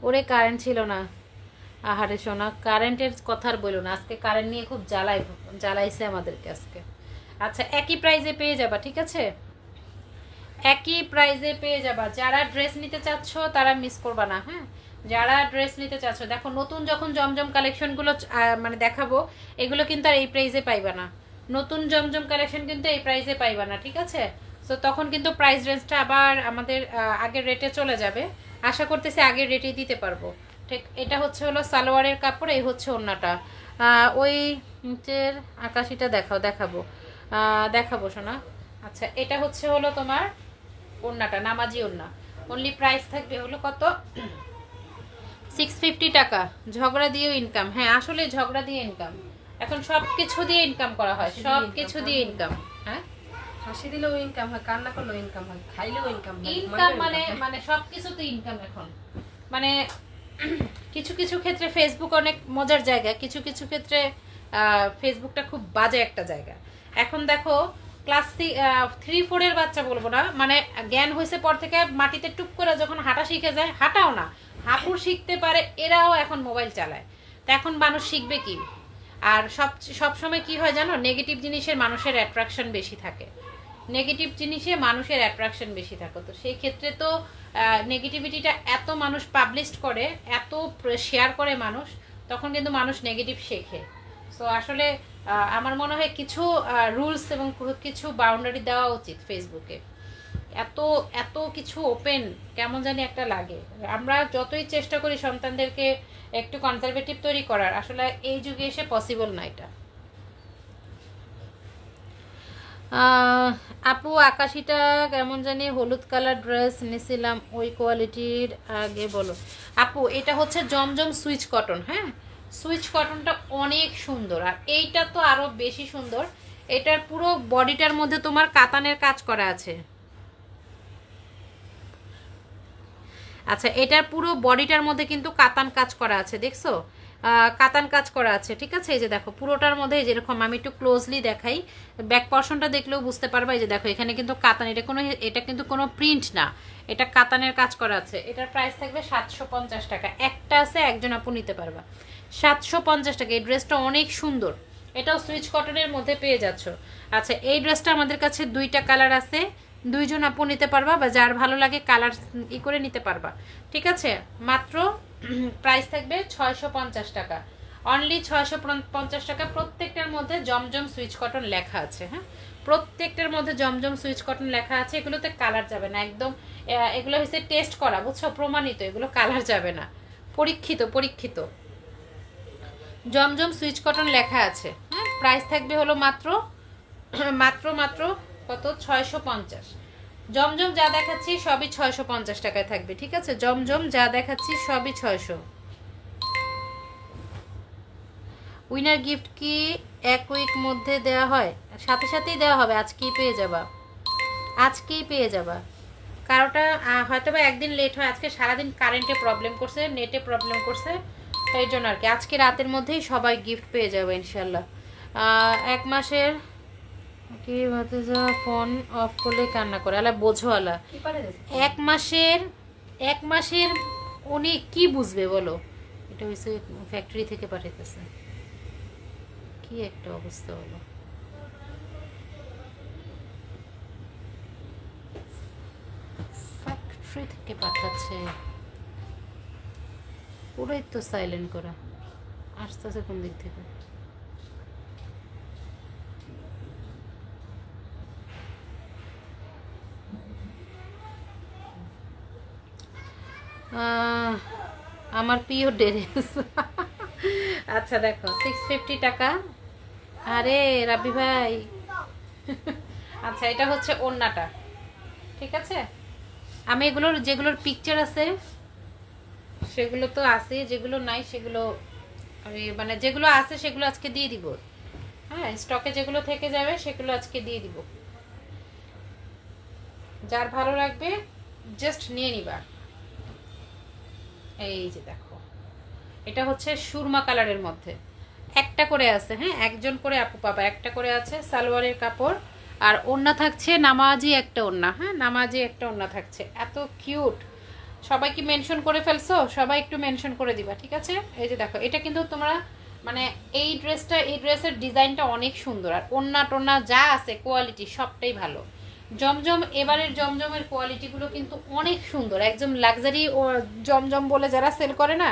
ওরে কারেন্ট ছিল না, আহারে সোনা, কারেন্টের কথা আর বলো না, আজকে কারেন্ট নিয়ে খুব জ্বালাইছে আমাদেরকে আজকে। আচ্ছা একই প্রাইজে পেয়ে যাবা, ঠিক আছে, একই প্রাইজে পেয়ে যাবা। যারা ড্রেস নিতে চাচ্ছ তারা মিস করবা না, হ্যাঁ যারা ড্রেস নিতে চাচ্ছ। দেখো নতুন যখন জমজম কালেকশনগুলো মানে দেখাবো, এগুলো কিন্তু আর এই প্রাইজে পাইবা না, নতুন জমজম কালেকশন কিন্তু এই প্রাইজে পাইবা না, ঠিক আছে। তো তখন কিন্তু প্রাইস রেঞ্জটা আবার আমাদের আগের রেটে চলে যাবে। আশা করতেছি আগের রেটেই দিতে পারবো। ঠিক, এটা হচ্ছে হলো সালোয়ারের কাপড়, এই হচ্ছে ওড়নাটা। ওই নিচের আকাশিটা দেখাবো শোনা। আচ্ছা, এটা হচ্ছে হলো তোমার ওড়নাটা, নামাজি ওড়না। অনলি প্রাইস থাকবে হলো কত, 650 টাকা। ঝগড়া দিয়েও ইনকাম। হ্যাঁ, আসলে ঝগড়া দিয়ে ইনকাম, এখন সব কিছু দিয়ে ইনকাম করা হয়, সব কিছু দিয়ে ইনকাম। হ্যাঁ, হাসি দিলেও ইনকাম হয়, কান্না করলেও ইনকাম হয়, খাইলেও ইনকাম হয়, ইনকাম মানে সবকিছুতে ইনকাম এখন। মানে কিছু কিছু ক্ষেত্রে ফেসবুক অনেক মজার জায়গা, কিছু কিছু ক্ষেত্রে ফেসবুকটা খুব বাজে একটা জায়গা। এখন দেখো ক্লাস 3-4 এর বাচ্চা বলবো না, মানে জ্ঞান হয়েছে পর থেকে মাটিতে টুক করে যখন হাঁটা শিখে যায়, হাঁটাও না হাঁপুর শিখতে পারে, এরাও এখন মোবাইল চালায়। তো এখন মানুষ শিখবে কি? আর সব সময় কি হয় জানো, নেগেটিভ জিনিসের মানুষের অ্যাট্রাকশন বেশি থাকে, নেগেটিভ জিনিসে মানুষের অ্যাট্রাকশন বেশি থাকে। তো সেই ক্ষেত্রে তো নেগেটিভিটিটা এত মানুষ পাবলিশ করে, এত শেয়ার করে মানুষ, তখন কিন্তু মানুষ নেগেটিভ শেখে। সো আসলে আমার মনে হয় কিছু রুলস এবং কিছু বাউন্ডারি দেওয়া উচিত ফেসবুকে। এত এত কিছু ওপেন কেমন জানি একটা লাগে। আমরা যতই চেষ্টা করি সন্তানদেরকে একটু কনজারভেটিভ তৈরি করার, আসলে এই যুগে এসে পসিবল না এটা। আপু আকাশিটা কেমন জানি হলুদ কালার ড্রেস নিয়েছিলাম, ওই কোয়ালিটির আগে বলো। আপু এটা হচ্ছে জমজম সুইচ কটন। হ্যাঁ, সুইচ কটনটা অনেক সুন্দর, আর এইটা তো আরো বেশি সুন্দর। এটার পুরো বডিটার মধ্যে তোমার কাতানের কাজ করা আছে। আচ্ছা, এটার পুরো বডিটার মধ্যে কিন্তু কাতান কাজ করা আছে, দেখছো? কাতান কাজ করা আছে, ঠিক আছে? এই যে দেখো পুরোটার মধ্যে যেরকম, আমি একটু ক্লোজলি দেখাই, ব্যাক পর্শনটা দেখলেও বুঝতে পারবা। এই যে দেখো এখানে কিন্তু কাতান, এটা কিন্তু কোনো প্রিন্ট না, এটা কাতানের কাজ করা আছে। এটার প্রাইস থাকবে 750 টাকা। একটা আছে, একজন আপু নিতে পারবা, 750 টাকা। এই ড্রেসটা অনেক সুন্দর, এটাও সুইচ কটনের মধ্যে পেয়ে যাচ্ছ। আচ্ছা, এই ড্রেসটা আমাদের কাছে 2টা কালার আছে, 2জন আপু নিতে পারবা, বা যার ভালো লাগে কালার করে নিতে পারবা, ঠিক আছে? মাত্র প্রাইস থাকবে 650 টাকা, অনলি 650 টাকা। প্রত্যেকটার মধ্যে জমজম সুইচ কটন লেখা আছে। হ্যাঁ, প্রত্যেকটার মধ্যে জমজম সুইচ কটন লেখা আছে। এগুলোতে কালার যাবে না, একদম এগুলো হচ্ছে টেস্ট করা, বুঝছো, প্রমাণিত, এগুলো কালার যাবে না, পরীক্ষিত জমজম সুইচ কটন লেখা আছে। হ্যাঁ, প্রাইস থাকবে হলো মাত্র কত, 650। জমজম যা দেখাচ্ছি সবই 650 টাকায় থাকবে, ঠিক আছে? জমজম যা দেখাচ্ছি সবই 600। উইনার গিফট কি এক উইক মধ্যে দেওয়া হয়? সাথে সাথেই দেওয়া হবে, আজকেই পেয়ে যাবা। কারোটা হয়তো বা একদিন লেট হয়, আজকে সারাদিন কারেন্টে প্রবলেম করছে, নেটে প্রবলেম করছে, এই জন্য আর কি। আজকে রাতের মধ্যেই সবাই গিফট পেয়ে যাবে ইনশাল্লাহ। 1 মাসের কি ভাতিজা ফোন অফ করলে কান্না করে, আলা বোঝো আলা। 1 মাসের উনি কি বুঝবে বলো? এটা হচ্ছে ফ্যাক্টরি থেকে পাঠাইতেছে, কি একটা অবস্থা হলো। ফ্যাক্টরি থেকে পাঠাচ্ছে, পুরোই তো সাইলেন্ট করা। আসতেছে কোন দিক থেকে? আমার প্রিয় ড্রেস। আচ্ছা দেখো 650 টাকা। আরে রাবি ভাই, আচ্ছা এটা হচ্ছে ওড়নাটা, ঠিক আছে? আমি যেগুলোর পিকচার আছে সেগুলো তো আছে, যেগুলো নাই সেগুলো আমি মানে যেগুলো আছে সেগুলো আজকে দিয়ে দিব। হ্যাঁ, স্টকে যেগুলো থেকে যাবে সেগুলো আজকে দিয়ে দিব। যার ভালো লাগবে জাস্ট নিয়ে নিবা। এই যে দেখো, এটা হচ্ছে সুরমা কালারের মধ্যে, একটা করে আছে। হ্যাঁ, একজন করে আপু পাবা, একটা করে আছে। সালোয়ারের কাপড় আর ওড়না থাকছে নামাজি একটা ওড়না। হ্যাঁ, নামাজি একটা ওড়না থাকছে, এত কিউট। সবাই কি মেনশন করে ফেলছো? সবাই একটু মেনশন করে দিবা, ঠিক আছে? এই যে দেখো, এটা কিন্তু তোমরা মানে এই ড্রেসের ডিজাইনটা অনেক সুন্দর, আর ওড়না টোনা যা আছে কোয়ালিটি সবটাই ভালো। জমজম এবারের জমজমের কোয়ালিটিগুলো কিন্তু অনেক সুন্দর, একদম লাক্সারি ও জমজম বলে যারা সেল করে না,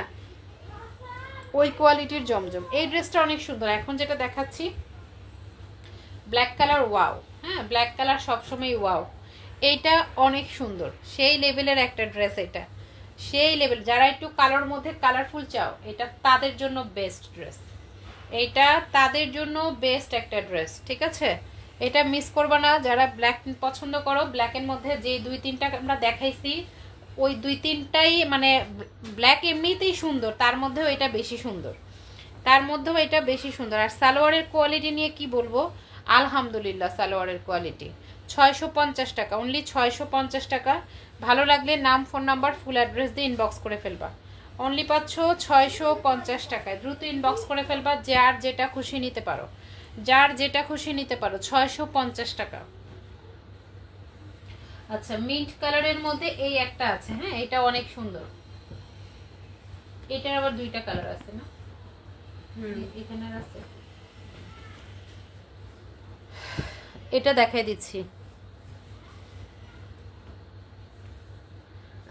ওই কোয়ালিটির জমজম। এই ড্রেসটা অনেক সুন্দর। এখন যেটা দেখাচ্ছি ব্ল্যাক কালার, ওয়াও। হ্যাঁ, ব্ল্যাক কালার সবসময় ওয়াও। এইটা অনেক সুন্দর, সেই লেভেলের একটা ড্রেস। এটা সেই লেভেল, যারা একটু কালোর মধ্যে কালারফুল চাও এটা তাদের জন্য বেস্ট ড্রেস। এইটা তাদের জন্য বেস্ট একটা ড্রেস, ঠিক আছে? এটা মিস করবা না। যারা ব্ল্যাক পছন্দ করো, ব্ল্যাকের মধ্যে যে 2-3টা আমরা দেখাইছি ওই 2-3টাই মানে ব্ল্যাক এমনিতেই সুন্দর, তার মধ্যেও এটা বেশি সুন্দর, তার মধ্যেও এটা বেশি সুন্দর। আর সালোয়ারের কোয়ালিটি নিয়ে কি বলবো, আলহামদুলিল্লাহ। সালোয়ারের কোয়ালিটি 650 টাকা, অনলি 650 টাকা। ভালো লাগলে নাম, ফোন নাম্বার, ফুল অ্যাড্রেস দিয়ে ইনবক্স করে ফেলবা। অনলি পাচ্ছ 650 টাকায়। দ্রুত ইনবক্স করে ফেলবা, যার যেটা খুশি নিতে পারো, যার যেটা খুশি নিতে পারো। 650 টাকা। আচ্ছা, মিন্ট কালারের মধ্যে এই একটা আছে, হ্যাঁ এটা অনেক সুন্দর। এটার আবার 2টা কালার আছে না? এখানে আছে। এটা দেখাই দিচ্ছি।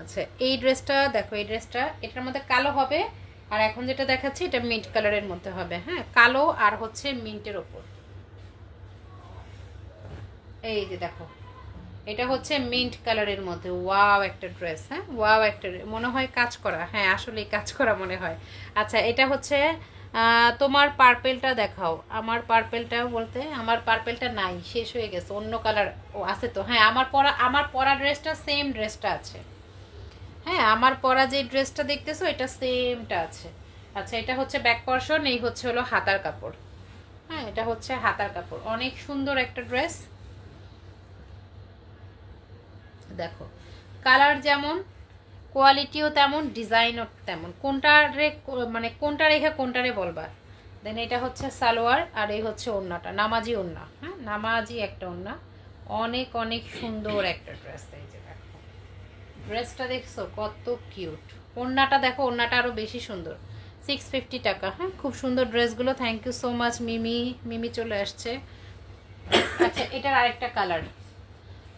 আচ্ছা, এই ড্রেসটা দেখো, এই ড্রেসটা এটার মধ্যে কালো হবে, আর এখন যেটা দেখাচ্ছি এটা মিন্ট কালারের মধ্যে হবে। হ্যাঁ, কালো আর হচ্ছে মিন্টের ওপর। এই যে দেখো, এটা হচ্ছে মিন্ট কালারের মধ্যে। ওয়াও একটা ড্রেস, হ্যাঁ ওয়াও একটা, মনে হয় কাজ করা। হ্যাঁ আসলেই কাজ করা মনে হয়। আচ্ছা, এটা হচ্ছে তোমার পার্পেলটা দেখাও। আমার পার্পেলটা বলতে আমার পার্পেলটা নাই, শেষ হয়ে গেছে। অন্য কালার ও আছে তো? হ্যাঁ, আমার পরা ড্রেসটা সেম ড্রেসটা আছে। হ্যাঁ, আমার পরা যে ড্রেসটা দেখতেছো এটা সেমটা আছে। আচ্ছা, এটা হচ্ছে ব্যাক পর্শন, এই হচ্ছে হলো হাতার কাপড়। হ্যাঁ, এটা হচ্ছে হাতার কাপড়। অনেক সুন্দর একটা ড্রেস। দেখো, কালার যেমন, কোয়ালিটিও তেমন, ডিজাইনও তেমন। কোনটারে মানে কোনটা রেখে কোনটারে বলবা। দেন এটা হচ্ছে সালোয়ার, আর এই হচ্ছে ওড়নাটা, নামাজি ওড়না। হ্যাঁ, নামাজি একটা ওড়না। অনেক অনেক সুন্দর একটা ড্রেস। এই যে দেখো, ড্রেসটা দেখছো কত কিউট। ওড়নাটা দেখো, ওড়নাটা আরো বেশি সুন্দর। 650 টাকা। হ্যাঁ, খুব সুন্দর ড্রেসগুলো। থ্যাংক ইউ সো মাচ মিমি। মিমি চলে আসছে। আচ্ছা, এটার আরেকটা কালার,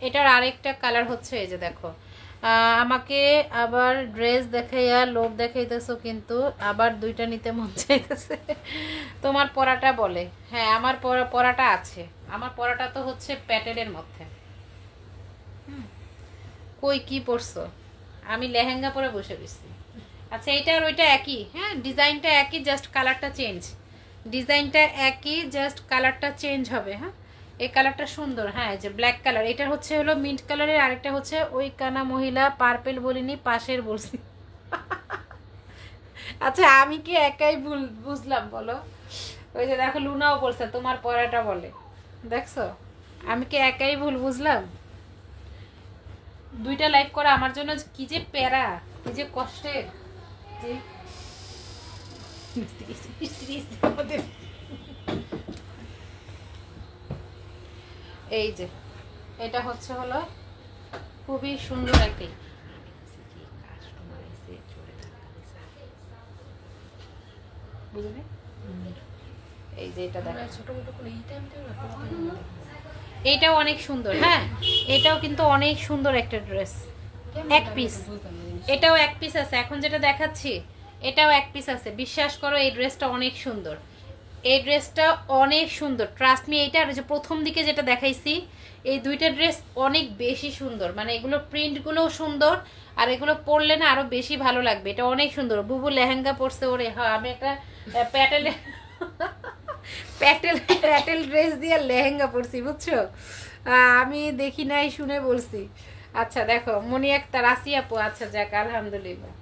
এটার আরেকটা কালার হচ্ছে এই যে দেখো। আমাকে আবার ড্রেস দেখাইয়া লোভ দেখাইতেছো, কিন্তু আবার 2টা নিতে মন চাইতেছে। তোমার পরাটা বলে। হ্যাঁ, আমার পরাটা আছে। আমার পরাটা তো হচ্ছে প্যাটেলের মধ্যে। কই কি পরছো? আমি লেহেঙ্গা পরে বসে রয়েছি। আচ্ছা, এটা আর ওইটা একই। হ্যাঁ, ডিজাইনটা একই, জাস্ট কালারটা চেঞ্জ। ডিজাইনটা একই, জাস্ট কালারটা চেঞ্জ হবে। হ্যাঁ, এই কালারটা সুন্দর। হ্যাঁ, যে ব্ল্যাক কালার, এটা হচ্ছে হলো মিন্ট কালারের, আরেকটা হচ্ছে ওই কানা মহিলা পার্পেল বলিনি, পাশের বলছি। আচ্ছা, আমি কি একাই ভুল বুঝলাম বলো? ওই যে দেখো, লুনাও বলছে তোমার পরাটা বলে। দেখছো, আমি কি একাই ভুল বুঝলাম? 2টা লাইভ করা আমার জন্য কি যে প্যারা, কি যে কষ্টের। যে এই যে এটা হচ্ছে হলো খুবই সুন্দর একটি। বুঝলি? এই যে এটা দেখো, ছোট মোটো করে এই টাইম এইটাও অনেক সুন্দর। হ্যাঁ, এটাও কিন্তু অনেক সুন্দর একটা ড্রেস। এক পিস, এটাও এক পিস আছে। এখন যেটা দেখাচ্ছি এটাও এক পিস আছে। বিশ্বাস করো, এই ড্রেসটা অনেক সুন্দর। এই ড্রেসটা অনেক সুন্দর, ট্রাস্ট মি। এইটা আর যে প্রথম দিকে যেটা দেখাইছি, এই 2টা ড্রেস অনেক বেশি সুন্দর। মানে এগুলো প্রিন্টগুলোও সুন্দর, আর এগুলো পরলে না আরো বেশি ভালো লাগবে। এটা অনেক সুন্দর। বুবু লেহেঙ্গা পরছে ওরে। হ্যাঁ, আমি একটা প্যাটেলে প্যাটেল ড্রেস দিয়ে লেহেঙ্গা পরছি, বুঝছো? আমি দেখি নাই, শুনে বলছি। আচ্ছা দেখো, মনি একটা রাশি আপু। আচ্ছা যাক, আলহামদুলিল্লাহ।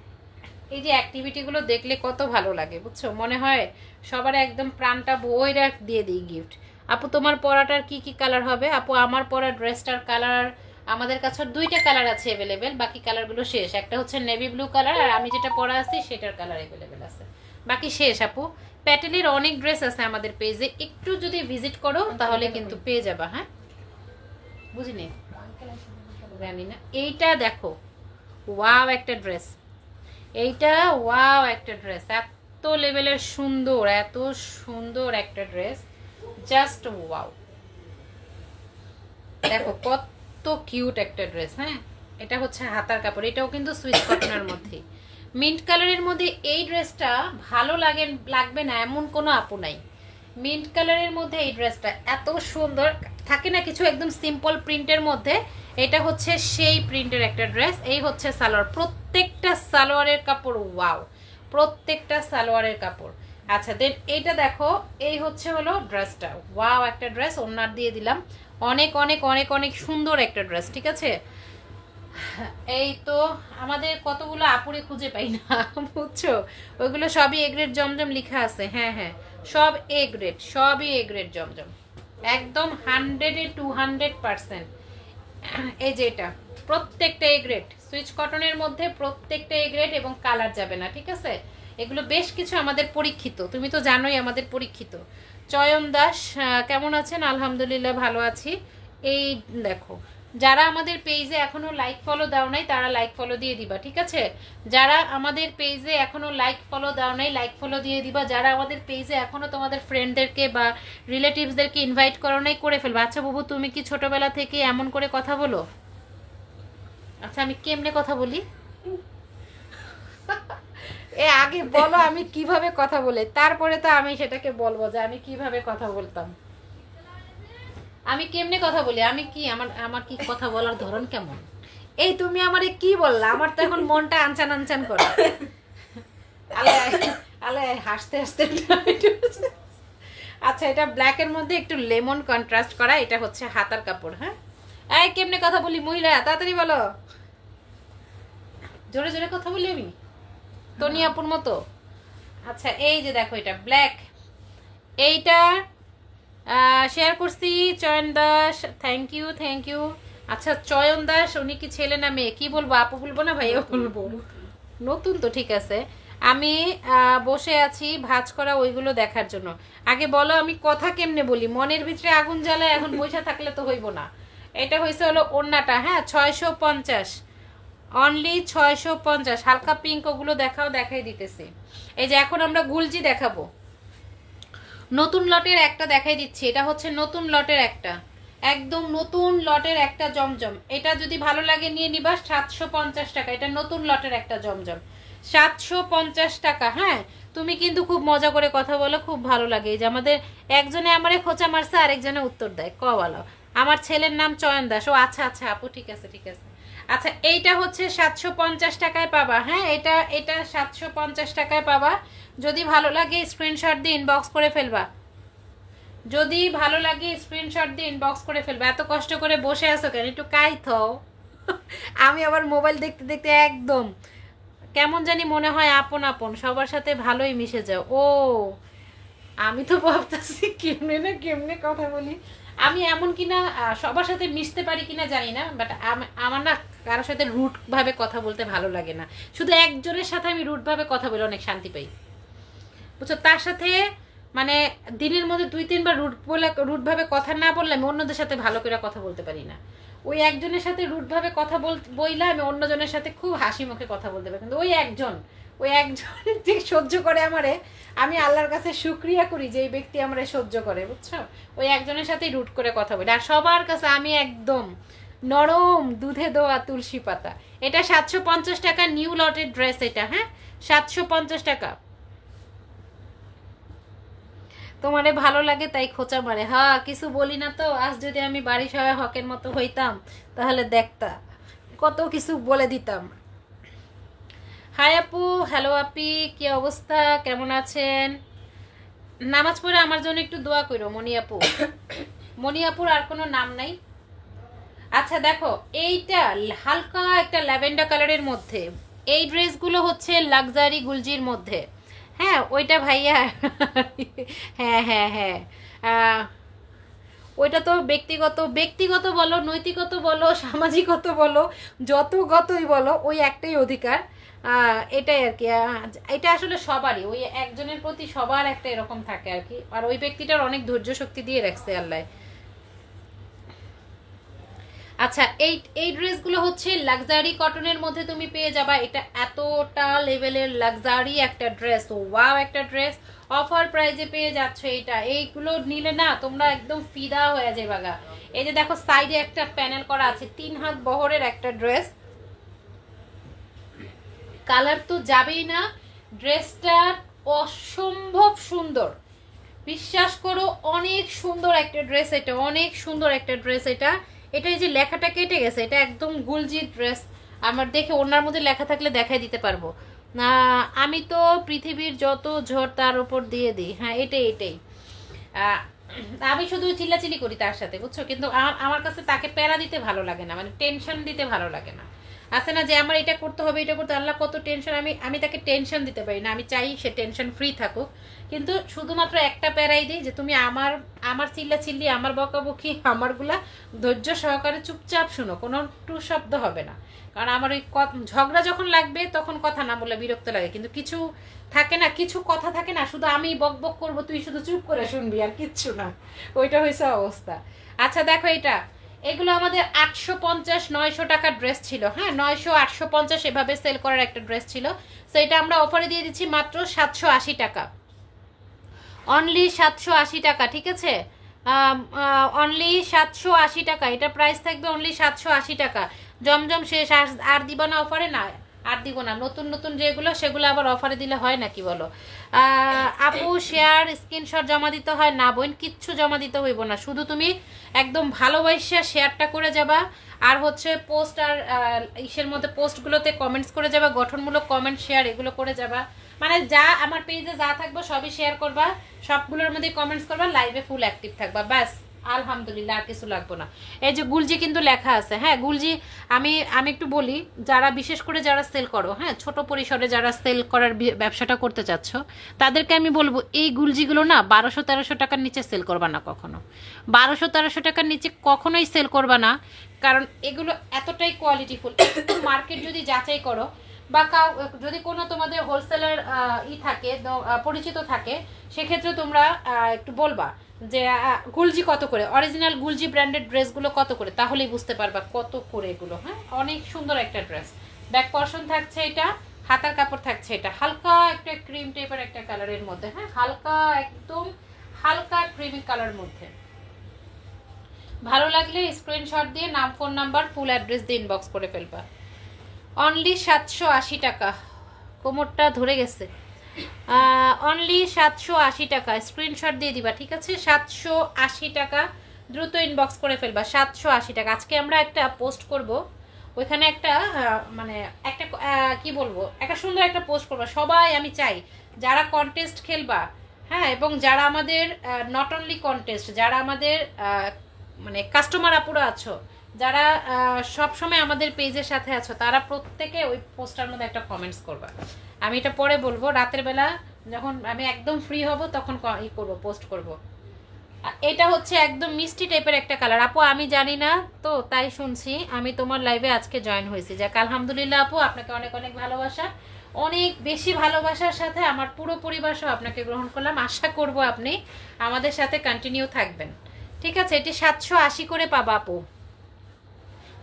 এই যে অ্যাক্টিভিটিগুলো দেখলে কত ভালো লাগে, বুঝছো? মনে হয় সবার একদম প্রাণটা বইরা দিয়ে দিই গিফট। আপু, তোমার পরাটার কি কি কালার হবে? আপু, আমার পরা ড্রেসটার কালার আমাদের কাছে 2টা কালার আছে অ্যাভেলেবেল, বাকি কালারগুলো শেষ। একটা হচ্ছে নেভি ব্লু কালার, আর আমি যেটা পরা আছি সেটার কালার অ্যাভেলেবেল আছে, বাকি শেষ। আপু, প্যাটেলের অনেক ড্রেস আছে আমাদের পেজে, একটু যদি ভিজিট করো তাহলে কিন্তু পেয়ে যাবা। হ্যাঁ, বুঝিনি, জানি না। এইটা দেখো, ওয়াও একটা ড্রেস। এইটা ওয়াও একটা ড্রেস, এত লেভেলের সুন্দর, এত সুন্দর একটা ড্রেস, জাস্ট ওয়াও। দেখো কত কিউট একটা ড্রেস। হ্যাঁ, এটা হচ্ছে হাতার কাপড়। এটাও কিন্তু সুইস কটনের মধ্যে, মিন্ট কালারের মধ্যে। এই ড্রেসটা ভালো লাগবে না এমন কোনো আপু নাই। মিন্ট কালারের মধ্যে এই ড্রেসটা এত সুন্দর। থাকে না কিছু একদম সিম্পল প্রিন্টের মধ্যে, এটা হচ্ছে সেই প্রিন্টের একটা ড্রেস। এই হচ্ছে সালোয়ার, প্রত্যেকটা সালোয়ারের কাপড় ওয়াও, প্রত্যেকটা সালোয়ারের কাপড়। আচ্ছা দেন এইটা দেখো, এই হচ্ছে হলো ড্রেসটা, ওয়াও একটা ড্রেস, ওনার দিয়ে দিলাম, অনেক অনেক অনেক অনেক সুন্দর একটা ড্রেস। ঠিক আছে, এই তো আমাদের কতগুলো আপুরে খুঁজে পাই না বুঝছো, ওইগুলো সবই এ গ্রেড জমজম লেখা আছে। হ্যাঁ হ্যাঁ, সব এ গ্রেড, সবই এ গ্রেড জমজম, একদম 100-200%। এই যে এটা প্রত্যেকটা এ গ্রেড, সুইচ কটনের মধ্যে প্রত্যেকটা এ গ্রেড, এবং কালার যাবে না। ঠিক আছে, এগুলো বেশ কিছু আমাদের পরীক্ষিত, তুমি তো জানোই আমাদের পরীক্ষিত। চয়ন দাস কেমন আছেন? আলহামদুলিল্লাহ ভালো আছি। এই দেখো, যারা আমাদের পেজে এখনো লাইক ফলো দাও নাই তারা লাইক ফলো দিয়ে দিবা। ঠিক আছে, যারা আমাদের পেজে এখনো লাইক ফলো দাও নাই লাইক ফলো দিয়ে দিবা। যারা আমাদের পেজে এখনো তোমাদের ফ্রেন্ডদেরকে বা রিলেটিভসদেরকে ইনভাইট করো নাই, করে ফেলবা। আচ্ছা বাবু, তুমি কি ছোটবেলা থেকে এমন করে কথা বলো? আচ্ছা আমি কেমনে কথা বলি এ আগে বলো, আমি কিভাবে কথা বলি, তারপরে তো আমি সেটাকে বলবো যে আমি কিভাবে কথা বলতাম। আমি কেমনে কথা বলি, আমি কি আমার আমার কি কথা বলার ধরন কেমন? এই তুমি আমারে কি বললা? আমার তো এখন মনটা আনচান আনচান করে। আলে আলে হাসতে হাসতে। আচ্ছা, এটা ব্ল্যাক এর মধ্যে একটু লেমন কন্ট্রাস্ট করা, এটা হচ্ছে হাতার কাপড়। হ্যাঁ, এই কেমনে কথা বলি মহিলা, তাড়াতাড়ি বলো। জোরে জোরে কথা বলি আমি, তনিয়াপুর মতো। আচ্ছা এই যে দেখো, এটা ব্ল্যাক, এইটা শেয়ার করছি Chayan Das, thank you thank you. আচ্ছা চয়ন দাস উনি কি ছেলে না মেয়ে? কি বলবো, আপু বলবো না ভাইয়া বলবো? নতুন তো, ঠিক আছে। আমি বসে আছি ভাঁজ করা ওইগুলো দেখার জন্য। আগে বলো আমি কথা কেমনে বলি, মনের ভিতরে আগুন জ্বালায় এখন বসে থাকলে তো হইব না। এটা হয়েছে হলো ওড়নাটা, হ্যাঁ 650, অনলি 650। হালকা পিঙ্ক ওগুলো দেখাও, দেখাই দিতেছি। এই যে এখন আমরা গুলজি দেখাবো, নতুন লটের একটা দেখাই দিচ্ছি। এটা হচ্ছে নতুন লটের একটা, একদম নতুন লটের একটা জমজম। এটা যদি ভালো লাগে নিয়ে নিবা, 750 টাকা। এটা নতুন লটের একটা জমজম, 750 টাকা। হ্যাঁ, তুমি কিন্তু খুব মজা করে কথা বলো, খুব ভালো লাগে। এই যে আমাদের একজনে আমারে খোঁচা মারছে, আরেকজনে উত্তর দেয়, ক বলো। আমার ছেলের নাম চয়ন দাস। ও আচ্ছা আচ্ছা আপু, ঠিক আছে ঠিক আছে। আচ্ছা এইটা হচ্ছে 750 টাকায় পাবা। হ্যাঁ, এটা এটা 750 টাকায় পাবা। যদি ভালো লাগে স্ক্রিনশট দিয়ে ইনবক্স করে ফেলবা, যদি ভালো লাগে স্ক্রিনশট দিয়ে ইনবক্স করে ফেলবা। এত কষ্ট করে বসে আছো কেন, একটু কাই থাও। আমি আবার মোবাইল দেখতে দেখতে একদম কেমন জানি মনে হয় আপন আপন, সবার সাথে ভালোই মিশে যাও। ও আমি তো ভাবতেছি কেমনে না কেমনে কথা বলি। আমি এমন কিনা সবার সাথে মিশতে পারি কিনা জানি না, বাট আমার না কারোর সাথে রুট ভাবে কথা বলতে ভালো লাগে না। শুধু একজনের সাথে আমি রুট ভাবে কথা বলে অনেক শান্তি পাই, বুঝছো। তার সাথে মানে দিনের মধ্যে 2-3 বার রুট ভাবে কথা না বললে আমি অন্যদের সাথে ভালো করে কথা বলতে পারি না। ওই একজনের সাথে রুট ভাবে কথা বইলে আমি অন্যজনের সাথে খুব হাসি মুখে কথা বলতে পারি। কিন্তু ওই একজন যে সহ্য করে আমারে, আমি আল্লাহর কাছে শুকরিয়া করি যে এই ব্যক্তি আমারে সহ্য করে, বুঝছো। ওই একজনের সাথেই রুট করে কথা বলি। আর সবার কাছে আমি একদম নরম দুধে দোয়া তুলসী পাতা। এটা 750 টাকা, নিউ লটের ড্রেস এটা। হ্যাঁ 750 টাকা। তোমারে ভালো লাগে তাই খোঁচা মারে। হ্যাঁ কিছু বলি না তো, আজ যদি আমি বাড়ি সবাই হকের মতো হইতাম তাহলে দেখতা কত কিছু বলে দিতাম। হাই আপু, হ্যালো আপি, কি অবস্থা, কেমন আছেন? নামাজ পড়ে আমার জন্য একটু দোয়া করো মনি আপু। মনি আপুর আর কোনো নাম নাই। আচ্ছা দেখো, এইটা হালকা একটা ল্যাভেন্ডার কালারের মধ্যে, এই ড্রেসগুলো হচ্ছে লাক্সারি গুলজির মধ্যে। হ্যাঁ ওইটা ভাইয়া। হ্যাঁ হ্যাঁ হ্যাঁ, ওইটা তো ব্যক্তিগত বলো, নৈতিকত বলো, সামাজিকত বলো, যত গতই বলো, ওই একটাই অধিকার। এটাই আর কি। এটা আসলে সবারই, ওই একজনের প্রতি সবার একটা এরকম থাকে আর কি। আর ওই ব্যক্তিটার অনেক ধৈর্য শক্তি দিয়ে রাখছে আল্লাহ। আচ্ছা এই ড্রেসগুলো হচ্ছে লাক্সারি কটনের মধ্যে তুমি পেয়ে যাবা। এটা এতটা লেভেলের লাক্সারি একটা ড্রেস, ওয়াও একটা ড্রেস, অফার প্রাইজে পেয়ে যাচ্ছ। এইগুলো নিলে না তোমরা একদম ফিদা হয়ে যাবে। এই যে দেখো সাইডে একটা প্যানেল করা আছে, 3 হাত বহরের একটা ড্রেস, কালার তো যাবেই না। ড্রেসটা অসম্ভব সুন্দর, বিশ্বাস করো অনেক সুন্দর একটা ড্রেস, এটা অনেক সুন্দর একটা ড্রেস। এটা এটা এই যে লেখাটা কেটে গেছে, এটা একদম গুলজি ড্রেস। আমার দেখে ওনার মধ্যে লেখা থাকলে দেখাই দিতে পারবো না। আমি তো পৃথিবীর যত ঝড় তার উপর দিয়ে দিই। হ্যাঁ এটাই এটাই। আমি শুধু চিল্লাচিল্লি করি তার সাথে, বুঝছো, কিন্তু আমার কাছে তাকে প্যারা দিতে ভালো লাগে না, মানে টেনশন দিতে ভালো লাগে না। আছে না যে আমার এটা করতে হবে, এটা করতে, আল্লাহ কত টেনশন, আমি তাকে টেনশন দিতে পারি না। আমি চাই সে টেনশন ফ্রি থাকুক, কিন্তু শুধুমাত্র একটা প্যারাই দিই যে তুমি আমার আমার চিল্লাচিল্লি, আমার বকাবকি, আমারগুলা ধৈর্য সহকারে চুপচাপ শুনো, কোনো টু শব্দ হবে না। কারণ আমার ওই ঝগড়া যখন লাগবে তখন কথা না বলে বিরক্ত লাগে, কিন্তু কিছু থাকে না, কিছু কথা থাকে না, শুধু আমি বক বক করবো, তুই শুধু চুপ করে শুনবি, আর কিচ্ছু না। ওইটা হয়েছে অবস্থা। আচ্ছা দেখো এটা, এগুলো আমাদের 850-900 টাকার ড্রেস ছিল। হ্যাঁ 900-850 এভাবে সেল করার একটা ড্রেস ছিল। তো এটা আমরা অফারে দিয়ে দিচ্ছি মাত্র 780 টাকা, অনলি 780 টাকা। ঠিক আছে, অনলি 780 টাকা, এটা প্রাইস থাকবে অনলি 780 টাকা। জমজম শেষ, আর দিব না অফারে, না আর দিব না। নতুন নতুন যেগুলো সেগুলো আবার অফারে দিলে হয় নাকি বলো? আপু শেয়ার স্ক্রিনশট জমা দিতে হয় না বোন, কিচ্ছু জমা দিতে হইব না, শুধু তুমি একদম ভালোবাসা শেয়ারটা করে যাবা, আর হচ্ছে পোস্ট আর ইসের মধ্যে পোস্টগুলোতে কমেন্টস করে যাবা, গঠনমূলক কমেন্ট শেয়ার এগুলো করে যাবা। মানে যা আমার পেজে যা থাকবে সবই শেয়ার করবা, সবগুলোর মধ্যে কমেন্টস করবা, লাইভে ফুল অ্যাক্টিভ থাকবা, ব্যাস আলহামদুলিল্লাহ, আর কিছু লাগবে না। এই যে গুলজি কিন্তু লেখা আছে। হ্যাঁ গুলজি, আমি একটু বলি, যারা বিশেষ করে যারা সেল করো, হ্যাঁ ছোট পরিসরে যারা সেল করার ব্যবসাটা করতে চাচ্ছ, তাদেরকে আমি বলবো এই গুলজিগুলো না 1200-1300 টাকার নিচে সেল করবা না কখনো। 1200-1300 টাকার নিচে কখনোই সেল করবা না, কারণ এগুলো এতটাই কোয়ালিটিফুল। একটু মার্কেট যদি যাচাই করো, বা যদি কোনো তোমাদের হোলসেলার থাকে, পরিচিত থাকে, সেক্ষেত্রে তোমরা একটু বলবা যে গুলজি কত করে, অরিজিনাল গুলজি ব্র্যান্ডেড ড্রেসগুলো কত করে, তাহলেই বুঝতে পারবা কত করে এগুলো। হ্যাঁ অনেক সুন্দর একটা ড্রেস, ব্যাক পর্শন থাকছে এটা, হাতার কাপড় থাকছে এটা হালকা একটা ক্রিম টাইপের একটা কালারের মধ্যে। হ্যাঁ হালকা, একদম হালকা ক্রিমি কালার মধ্যে। ভালো লাগলে স্ক্রিনশট দিয়ে নাম, ফোন নাম্বার, ফুল অ্যাড্রেস দিয়ে ইনবক্স করে ফেলবা। অনলি 780 টাকা, কোমরটা ধরে গেছে। অনলি 780 টাকা, স্ক্রিনশট দিয়ে দিবা, ঠিক আছে? 780 টাকা, দ্রুত ইনবক্স করে ফেলবা। 780 টাকা। আজকে আমরা একটা পোস্ট করব, ওইখানে একটা মানে একটা কি বলবো, একটা সুন্দর একটা পোস্ট করবা সবাই। আমি চাই যারা কন্টেস্ট খেলবা, হ্যাঁ, এবং যারা আমাদের নট অনলি কন্টেস্ট, যারা আমাদের মানে কাস্টমার আপুরা আছো, যারা সবসময় আমাদের পেজের সাথে আছো, তারা প্রত্যেকে ওই পোস্টার মধ্যে একটা কমেন্টস করবা। আমি এটা পরে বলবো, রাতের বেলা যখন আমি একদম ফ্রি হব তখন ই করবো, পোস্ট করব। এটা হচ্ছে একদম মিষ্টি টাইপের একটা কালার। আপু আমি জানি না তো, তাই শুনছি, আমি তোমার লাইভে আজকে জয়েন হয়েছি। যাক আলহামদুলিল্লাহ আপু, আপনাকে অনেক অনেক ভালোবাসা, অনেক বেশি ভালোবাসার সাথে আমার পুরো পরিবার সহ আপনাকে গ্রহণ করলাম। আশা করব আপনি আমাদের সাথে কন্টিনিউ থাকবেন, ঠিক আছে? এটি 780 করে পাবা আপু।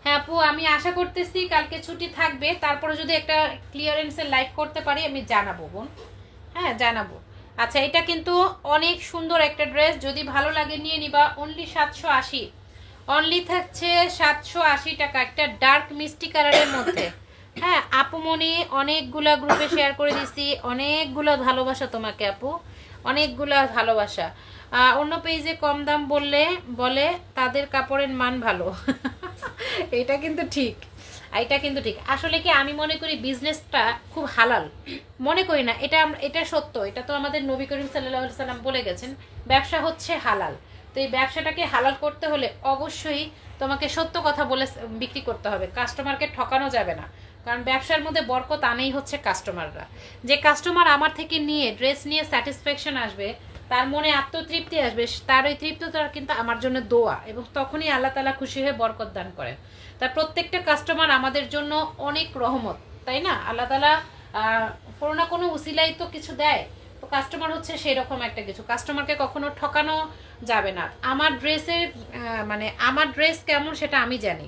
হ্যাঁ আপু, আমি আশা করতেছি কালকে ছুটি থাকবে, তারপরে যদি একটা ক্লিয়ারেন্সের লাইভ করতে পারি আমি জানাবো বোন, হ্যাঁ জানাবো। আচ্ছা এটা কিন্তু অনেক সুন্দর একটা ড্রেস, যদি ভালো লাগে নিয়ে নিবা। অনলি 780, অনলি থাকছে 780 টাকা, একটা ডার্ক মিষ্টি কালারের মধ্যে। হ্যাঁ আপুমনি, অনেকগুলা গ্রুপে শেয়ার করে দিছি, অনেকগুলো ভালোবাসা তোমাকে আপু, অনেকগুলা ভালোবাসা। অন্য পেজে কম দাম বলে তাদের কাপড়ের মান ভালো। এটা কিন্তু ঠিক, এটা কিন্তু ঠিক। আসলে কি আমি মনে করি বিজনেসটা খুব হালাল, মনে করি না, এটা সত্য, এটা তো আমাদের নবী করিম সাল্লাল্লাহু আলাইহি সাল্লাম বলে গেছেন, ব্যবসা হচ্ছে হালাল। তো এই ব্যবসাটাকে হালাল করতে হলে অবশ্যই তোমাকে সত্য কথা বলে বিক্রি করতে হবে, কাস্টমারকে ঠকানো যাবে না। কারণ ব্যবসার মধ্যে বরকত আনেই হচ্ছে কাস্টমাররা। যে কাস্টমার আমার থেকে নিয়ে ড্রেস নিয়ে স্যাটিসফ্যাকশন আসবে, তার মনে আত্মতৃপ্তি আসবে, তার ওই তৃপ্তিটা কিন্তু আমার জন্য দোয়া, এবং তখনই আল্লাহ তাআলা খুশি হয়ে বরকত দান করেন। তার প্রত্যেকটা কাস্টমার আমাদের জন্য অনেক রহমত, তাই না? আল্লাহ তাআলা কোনো না কোনো উসিলাই তো কিছু দেয়, তো কাস্টমার হচ্ছে সেই রকম একটা কিছু। কাস্টমারকে কখনো ঠকানো যাবে না। আমার ড্রেসের মানে আমার ড্রেস কেমন সেটা আমি জানি,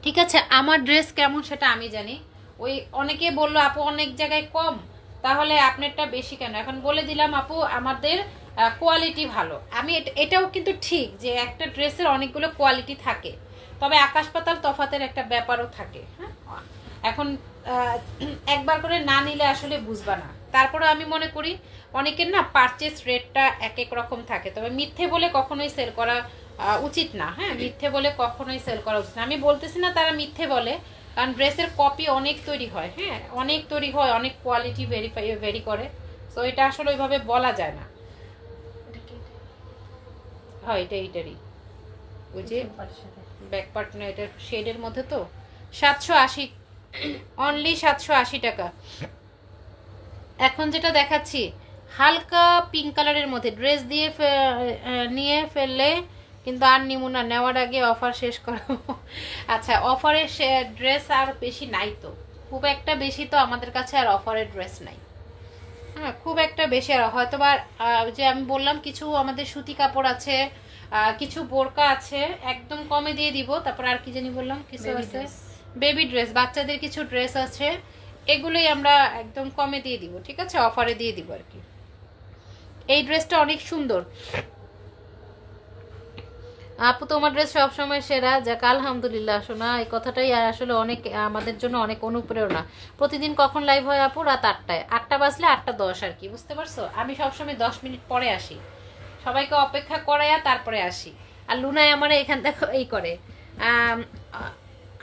ঠিক আছে? আমার ড্রেস কেমন সেটা আমি জানি। ওই অনেকে বললো আপু অনেক জায়গায় কম, তাহলে আপনারটা বেশি কেন? এখন বলে দিলাম আপু, আমাদের কোয়ালিটি ভালো। আমি এটাও কিন্তু ঠিক যে একটা ড্রেসের অনেকগুলো কোয়ালিটি থাকে, তবে আকাশ পাতাল তফাতের একটা ব্যাপারও থাকে। হ্যাঁ এখন একবার করে না নিলে আসলে বুঝবা না, তারপরে আমি মনে করি অনেকের না পারচেস রেটটা এক এক রকম থাকে, তবে মিথ্যে বলে কখনোই সেল করা উচিত না। হ্যাঁ, মিথ্যে বলে কখনোই সেল করা উচিত না। আমি বলতেছি না তারা মিথ্যে বলে, কারণ ড্রেসের কপি অনেক তৈরি হয়, হ্যাঁ অনেক তৈরি হয়, অনেক কোয়ালিটি ভেরি করে, সো এটা আসলে ওইভাবে বলা যায় না। হয় এটা এইটারই ওই যে ব্যাক পার্ট না, এটার শেডের মধ্যে তো 780, অনলি 780 টাকা। এখন যেটা দেখাচ্ছি হালকা পিঙ্ক কালারের মধ্যে, ড্রেস দিয়ে নিয়ে ফেললে কিন্তু আর নিমু না, নেওয়ার আগে অফার শেষ করো। আচ্ছা, অফারের ড্রেস আর বেশি নাই তো, খুব একটা বেশি তো আমাদের কাছে আর অফারের ড্রেস নাই। হ্যাঁ, খুব একটা বেশি আর হয়তো বা যে আমি বললাম কিছু আমাদের সুতি কাপড় আছে, কিছু বোরকা আছে, একদম কমে দিয়ে দিব। তারপর আর কি জানি বললাম, কিছু আছে বেবি ড্রেস, বাচ্চাদের কিছু ড্রেস আছে, এগুলোই আমরা একদম কমে দিয়ে দিব, ঠিক আছে, অফারে দিয়ে দিব আর কি। এই ড্রেসটা অনেক সুন্দর আপু, তোমার ড্রেস সবসময় সেরা। যাক আলহামদুলিল্লাহ শোনা, এই কথাটাই আসলে অনেক আমাদের জন্য অনেক অনুপ্রেরণা। প্রতিদিন কখন লাইভ হয় আপু? রাত 8টায়, 8টা বাজলে 8টা 10 আর কি, বুঝতে পারছো? আমি সবসময় 10 মিনিট পরে আসি, সবাইকে অপেক্ষা করাইয়া তারপরে আসি। আর লুনাই আমার এখান থেকে এই করে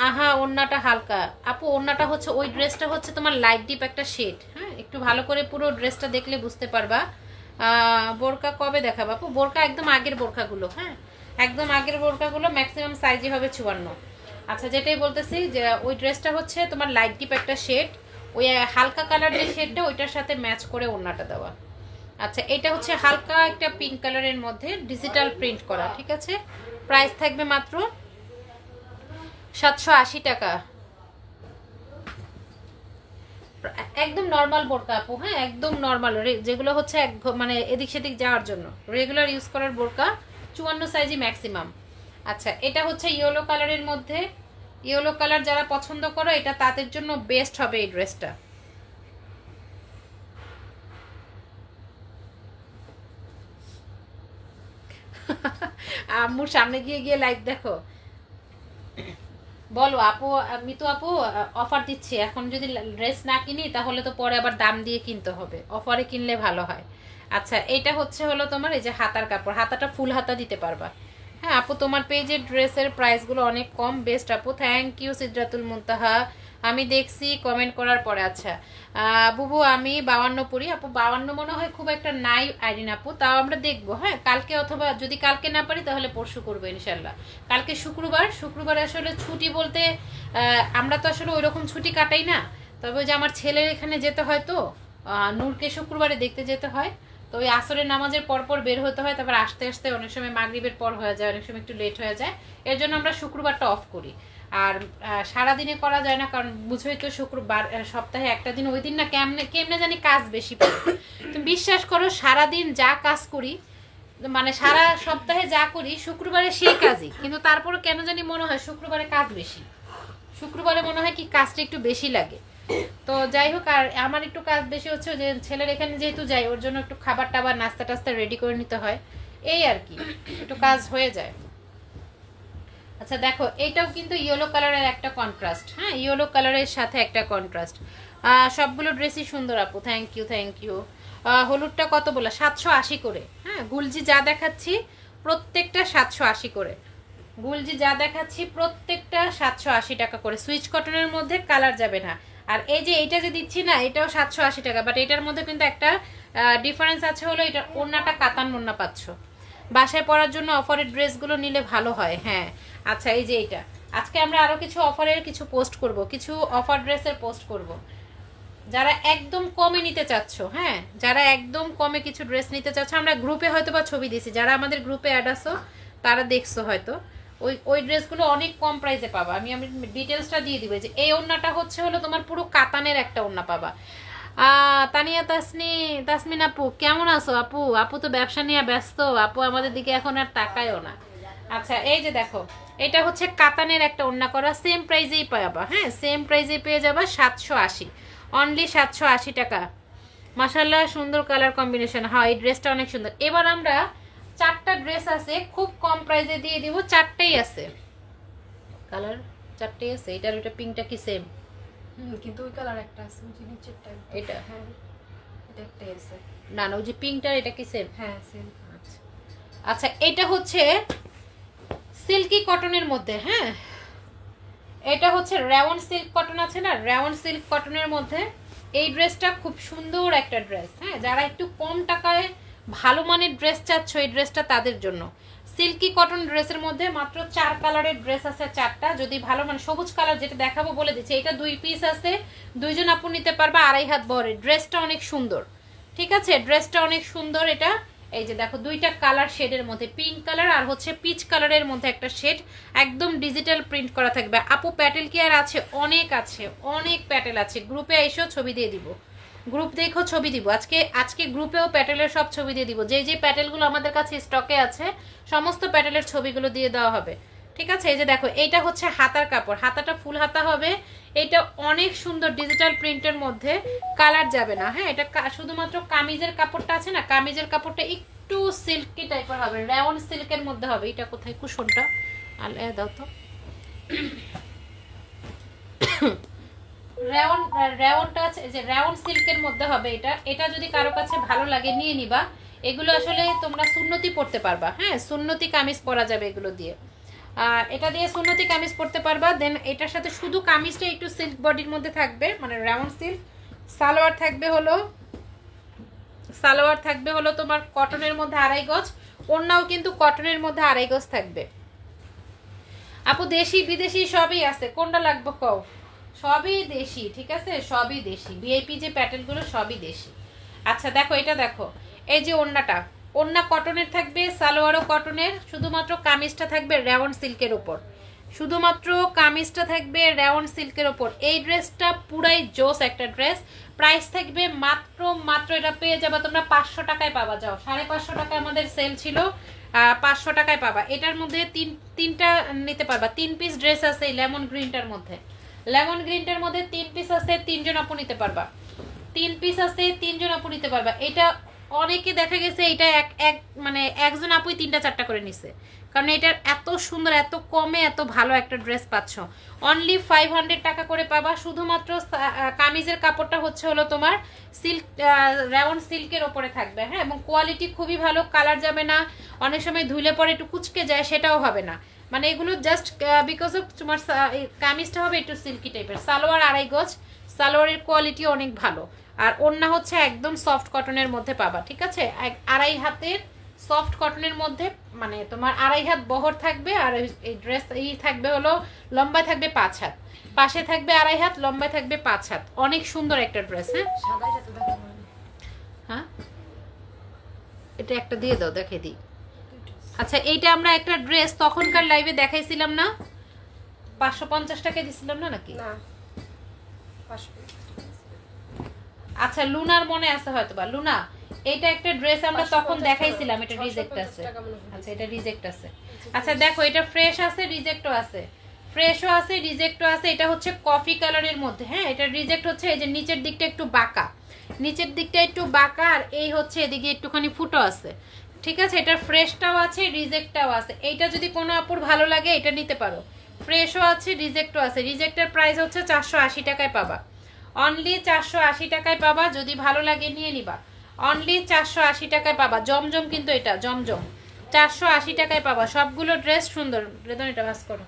আহা ওড়নাটা হালকা। আপু ওড়নাটা হচ্ছে, ওই ড্রেসটা হচ্ছে তোমার লাইট ডিপ একটা শেড। হ্যাঁ, একটু ভালো করে পুরো ড্রেসটা দেখলে বুঝতে পারবা। বোরকা কবে দেখাবো আপু? বোরকা একদম আগের বোরকাগুলো, হ্যাঁ একদম আগের বোরকাগুলো ম্যাক্সিমাম সাইজই হবে 54। আচ্ছা, যেটাই বলতেছি যে ওই ড্রেসটা হচ্ছে তোমার লাইট ডিপ একটা শেড, ওই হালকা কালার যে শেডটা ওইটার সাথে ম্যাচ করে ওড়নাটা দেওয়া। আচ্ছা, এটা হচ্ছে হালকা একটা পিঙ্ক কালারের মধ্যে ডিজিটাল প্রিন্ট করা, ঠিক আছে। প্রাইস থাকবে মাত্র 780 টাকা। একদম নর্মাল বোরকা আপু, হ্যাঁ একদম নর্মাল, যেগুলো হচ্ছে মানে এদিক সেদিক যাওয়ার জন্য রেগুলার ইউজ করার বোরকা, 54 সাইজই ম্যাক্সিমাম। আচ্ছা, এটা হচ্ছে ইয়েলো কালারের মধ্যে, ইয়েলো কালার যারা পছন্দ করো এটা তাদের জন্য বেস্ট হবে এই ড্রেসটা। আম্মুর সামনে গিয়ে গিয়ে লাইভ দেখো। বলো আপু, মিতু আপু অফার দিচ্ছি, এখন যদি ড্রেস না কিনি তাহলে তো পরে আবার দাম দিয়ে কিনতে হবে, অফারে কিনলে ভালো হয়। আচ্ছা, এটা হচ্ছে হলো তোমার এই যে হাতার কাপড়, হাতাটা ফুল হাতা দিতে পারবা। হ্যাঁ আপু, তোমার পেজের ড্রেসের প্রাইসগুলো অনেক কম, বেস্ট আপু, থ্যাংক ইউ সিদ্রাতুল মুনতাহা। আমি দেখছি কমেন্ট করার পরে। আচ্ছা বুবু, আমি 52 পড়ি আপু, 52 মনে হয় খুব একটা নাই আইডিন আপু, তাও আমরা দেখবো। হ্যাঁ, কালকে অথবা যদি কালকে না পারি তাহলে পরশু করবো ইনশাল্লাহ। কালকে শুক্রবার, শুক্রবার আসলে ছুটি বলতে আমরা তো আসলে ওইরকম ছুটি কাটাই না, তবে যে আমার ছেলের এখানে যেতে হয় তো, নূরকে শুক্রবারে দেখতে যেতে হয়, তো ওই আসরের নামাজের পর পর বের হতে হয়, তারপর আসতে আসতে অনেক সময় মাগরিবের পর হয়ে যায়, অনেক সময় একটু লেট হয়ে যায়, এর জন্য আমরা শুক্রবারটা অফ করি। আর সারাদিনে করা যায় না, কারণ বুঝোই তো শুক্রবার সপ্তাহে একটা দিন, ওই দিন না কেমনে কেমনে জানি কাজ বেশি পড়ে। তুমি বিশ্বাস করো, সারাদিন যা কাজ করি, মানে সারা সপ্তাহে যা করি শুক্রবারে সেই কাজই, কিন্তু তারপরে কেন জানি মনে হয় শুক্রবারে কাজ বেশি, শুক্রবারে মনে হয় কি কাজটা একটু বেশি লাগে। তো যাই হোক, আর আমার একটু কাজ বেশি হচ্ছে যে ছেলের এখানে যেহেতু যাই, ওর জন্য একটু খাবার টাবার নাস্তা টাস্তা রেডি করে নিতে হয়, এই আর কি, একটু কাজ হয়ে যায়। আচ্ছা দেখো, এইটাও কিন্তু ইয়েলো কালারের একটা কন্ট্রাস্ট, হ্যাঁ ইয়েলো কালারের সাথে একটা কন্ট্রাস্ট। সবগুলো ড্রেসই সুন্দর আপু, থ্যাংক ইউ থ্যাংক ইউ। হলুদটা কত বলা? 780 করে। হ্যাঁ, গুলজি যা দেখাচ্ছি প্রত্যেকটা 780 করে, গুলজি যা দেখাচ্ছি প্রত্যেকটা 780 টাকা করে। সুইচ কটনের মধ্যে কালার যাবে না। আর এই যে এইটা যে দিচ্ছি না, এটাও 780 টাকা, বাট এটার মধ্যে কিন্তু একটা ডিফারেন্স আছে, হলো এটা ওড়নাটা কাতান ওড়না পাচ্ছ। বাসায় পরার জন্য অফারের ড্রেসগুলো নিলে ভালো হয়। হ্যাঁ আচ্ছা, এই যে এইটা আজকে আমরা আরো কিছু অফারের কিছু পোস্ট করব, কিছু অফার ড্রেসের পোস্ট করব, যারা একদম কমে নিতে চাচ্ছ। হ্যাঁ, যারা একদম কমে কিছু ড্রেস নিতে চাচ্ছ, আমরা গ্রুপে হয়তো বা ছবি দিছি, যারা আমাদের গ্রুপে অ্যাড আছো তারা দেখছো হয়তো, ওই ড্রেসগুলো অনেক কম প্রাইসে পাবা। আমি ডিটেলসটা দিয়ে দিবে, যে এই ওড়নাটা হচ্ছে হলো তোমার পুরো কাতানের একটা ওড়না পাবা। তানিয়া তাসমিন আপু কেমন আছো আপু? আপু তো ব্যবসা নিয়ে ব্যস্ত, আপু আমাদের দিকে এখন আর তাকায়ও না। আচ্ছা, এই যে দেখো, এটা হচ্ছে কাতানের একটা ওড়না করা, সেম প্রাইসেই পাবা। হ্যাঁ, সেম প্রাইসে পেয়ে যাবা 780, অনলি 780 টাকা। মাশাআল্লাহ, সুন্দর কালার কম্বিনেশন। হ্যাঁ, এই ড্রেসটা অনেক সুন্দর। এবার আমরা 4টা ড্রেস আছে খুব কম প্রাইসে দিয়ে দিব, 4টাই আছে কালার, 4টাই আছে। এটার ওইটা পিঙ্কটা কি সেম? কিন্তু ওই কালার একটা আছে, ওই যে নিচেরটা, এটা হ্যাঁ এটা একটাই আছে। না না, ওই যে পিঙ্কটার এটা কি সেম? হ্যাঁ সেম। আচ্ছা আচ্ছা, এটা হচ্ছে সিল্কি কটনের মধ্যে। হ্যাঁ, এটা হচ্ছে রেওয়ান সিল্ক কটন আছে না, রেওয়ান সিল্ক কটনের মধ্যে এই ড্রেসটা খুব সুন্দর একটা ড্রেস। হ্যাঁ, যারা একটু কম টাকায় ভালো মানের ড্রেস চাচ্ছ এই ড্রেসটা তাদের জন্য। সিল্কি কটন ড্রেসের মধ্যে মাত্র 4 কালারের ড্রেস আছে, 4টা। যদি ভালো মানে সবুজ কালার যেটা দেখাবো বলে দিচ্ছি, এটা 2 পিস আছে, 2জন আপু নিতে পারবা, 2.5 হাত বহরের। ড্রেসটা অনেক সুন্দর, ঠিক আছে, ড্রেসটা অনেক সুন্দর। এটা এই যে দেখো 2টা কালার শেডের মধ্যে, পিঙ্ক কালার আর হচ্ছে পিচ কালারের মধ্যে একটা শেড, একদম ডিজিটাল প্রিন্ট করা থাকবে। আপু প্যাটেল কি আর আছে? অনেক আছে, অনেক প্যাটেল আছে। গ্রুপে এসেও ছবি দিয়ে দিব, গ্রুপ দেখো ছবি দিব। আজকে গ্রুপেও প্যাটেলের সব ছবি দিয়ে দিব। যে প্যাটেলগুলো আমাদের কাছে স্টকে আছে সমস্ত প্যাটেলের ছবিগুলো দিয়ে দেওয়া হবে, ঠিক আছে। এই যে দেখো এইটা হচ্ছে হাতার কাপড়, হাতাটা ফুল হাতা হবে। এটা অনেক সুন্দর ডিজিটাল প্রিন্টের মধ্যে, কালার যাবে না। হ্যাঁ, এটা শুধুমাত্র কামিজের কাপড়টা আছে না, কামিজের কাপড়টা একটু সিল্কি টাইপের হবে, রেওয়ান সিল্কের মধ্যে হবে। এটা কোথায় কুশনটা আলাদা দাও তো। রেওয়ানটা আছে, যে রেওয়ান সিল্কের মধ্যে হবে এটা। এটা যদি কারো কাছে ভালো লাগে নিয়ে নিবা। এগুলো আসলে তোমরা সুন্নতি পরতে পারবা। হ্যাঁ, সুন্নতি কামিজ পরা যাবে এগুলো দিয়ে। এটা দিয়ে সুন্নতি কামিজ পরতে পারবা। দেন এটার সাথে শুধু কামিজটা একটু সিল্ক বডির মধ্যে থাকবে, মানে রেওয়ান সিল্ক। সালোয়ার থাকবে হলো তোমার কটনের মধ্যে 2.5 গজ। ওড়নাও কিন্তু কটনের মধ্যে 2.5 গজ থাকবে। আপু দেশি বিদেশি সবই আছে, কোনটা লাগবে কও? সবই দেশি, ঠিক আছে, সবই দেশি। ভিআইপি যে প্যাটেলগুলো সবই দেশি। আচ্ছা দেখো, এটা দেখো, এই যে ওড়নাটা, ওড়না কটনের থাকবে, সালোয়ারও কটনের, শুধুমাত্র কামিজটা থাকবে রেওয়ান সিল্কের ওপর, শুধুমাত্র কামিজটা থাকবে রেওয়ান সিল্কের ওপর। এই ড্রেসটা পুরাই জোস একটা ড্রেস। প্রাইস থাকবে মাত্র এটা পেয়ে যাবে তোমরা 500 টাকায় পাবা। যাও, 550 টাকা আমাদের সেল ছিল, 500 টাকায় পাবা। এটার মধ্যে তিনটা নিতে পারবা। 3 পিস ড্রেস আছে এই লেমন গ্রিনটার মধ্যে, লেমন গ্রিনটার মধ্যে 3 পিস আছে, 3জন আপু নিতে পারবা। 3 পিস আছে, 3জন আপু নিতে পারবা। এটা অনেকে দেখা গেছে এটা মানে একজন আপুই 3টা 4টা করে নিছে, কারণ এটা এত সুন্দর, এত কমে এত ভালো একটা ড্রেস পাচ্ছ। অনলি 500 টাকা করে পাবা। শুধুমাত্র কামিজের কাপড়টা হচ্ছে হলো তোমার সিল্ক, রেওয়ান সিল্কের ওপরে থাকবে। হ্যাঁ, এবং কোয়ালিটি খুবই ভালো, কালার যাবে না, অনেক সময় ধুলে পরে একটু কুচকে যায় সেটাও হবে না। মানে এগুলো জাস্ট বিকজ অফ তোমার কামিজটা হবে একটু সিল্কি টাইপের। সালোয়ার 2.5 গজ, সালোয়ারের কোয়ালিটি অনেক ভালো। আর ওড়না হচ্ছে একদম সফট কটনের মধ্যে পাবা, ঠিক আছে। 2.5 হাতের সফট কটনের মধ্যে, মানে তোমার 2.5 হাত বহর থাকবে। আর এই ড্রেস থাকবে হলো লম্বায় থাকবে 5 হাত, পাশে থাকবে 2.5 হাত, লম্বায় থাকবে 5 হাত। অনেক সুন্দর একটা ড্রেস। হ্যাঁ, এটা একটা দিয়ে দাও, দেখে দিই। আচ্ছা, এইটা আমরা একটা ড্রেস তখনকার লাইভে দেখাইছিলাম না, 550 টাকায় দিছিলাম না নাকি? না, আচ্ছা, লুনার মনে আছে হয়তো বা। লুনা, এটা একটা ড্রেস আমরা তখন দেখাইছিলাম, এটা রিজেক্ট আছে। আচ্ছা, এটা রিজেক্ট আছে। আচ্ছা দেখো, এটা ফ্রেশ আছে, রিজেক্টও আছে, ফ্রেশও আছে, রিজেক্টও আছে। এটা হচ্ছে কফি কালারের মধ্যে। হ্যাঁ, এটা রিজেক্ট হচ্ছে এই যে নিচের দিকটা একটু বাঁকা, নিচের দিকটা একটু বাঁকা, আর এই হচ্ছে এদিকে একটুখানি ফুটো আছে, ঠিক আছে। এটা ফ্রেশটাও আছে, রিজেক্টটাও আছে। এইটা যদি কোনো আপুর ভালো লাগে এটা নিতে পারো। ফ্রেশও আছে, রিজেক্টও আছে। রিজেক্টের প্রাইস হচ্ছে 480 টাকায় পাবা, অনলি 480 টাকায় পাবা। যদি ভালো লাগে নিয়ে নিবা, অনলি 480 টাকায় পাবা। জমজম কিন্তু এটা জমজম, 480 টাকায় পাবা। সবগুলো ড্রেস সুন্দর। রেদন এটা ভাস করো।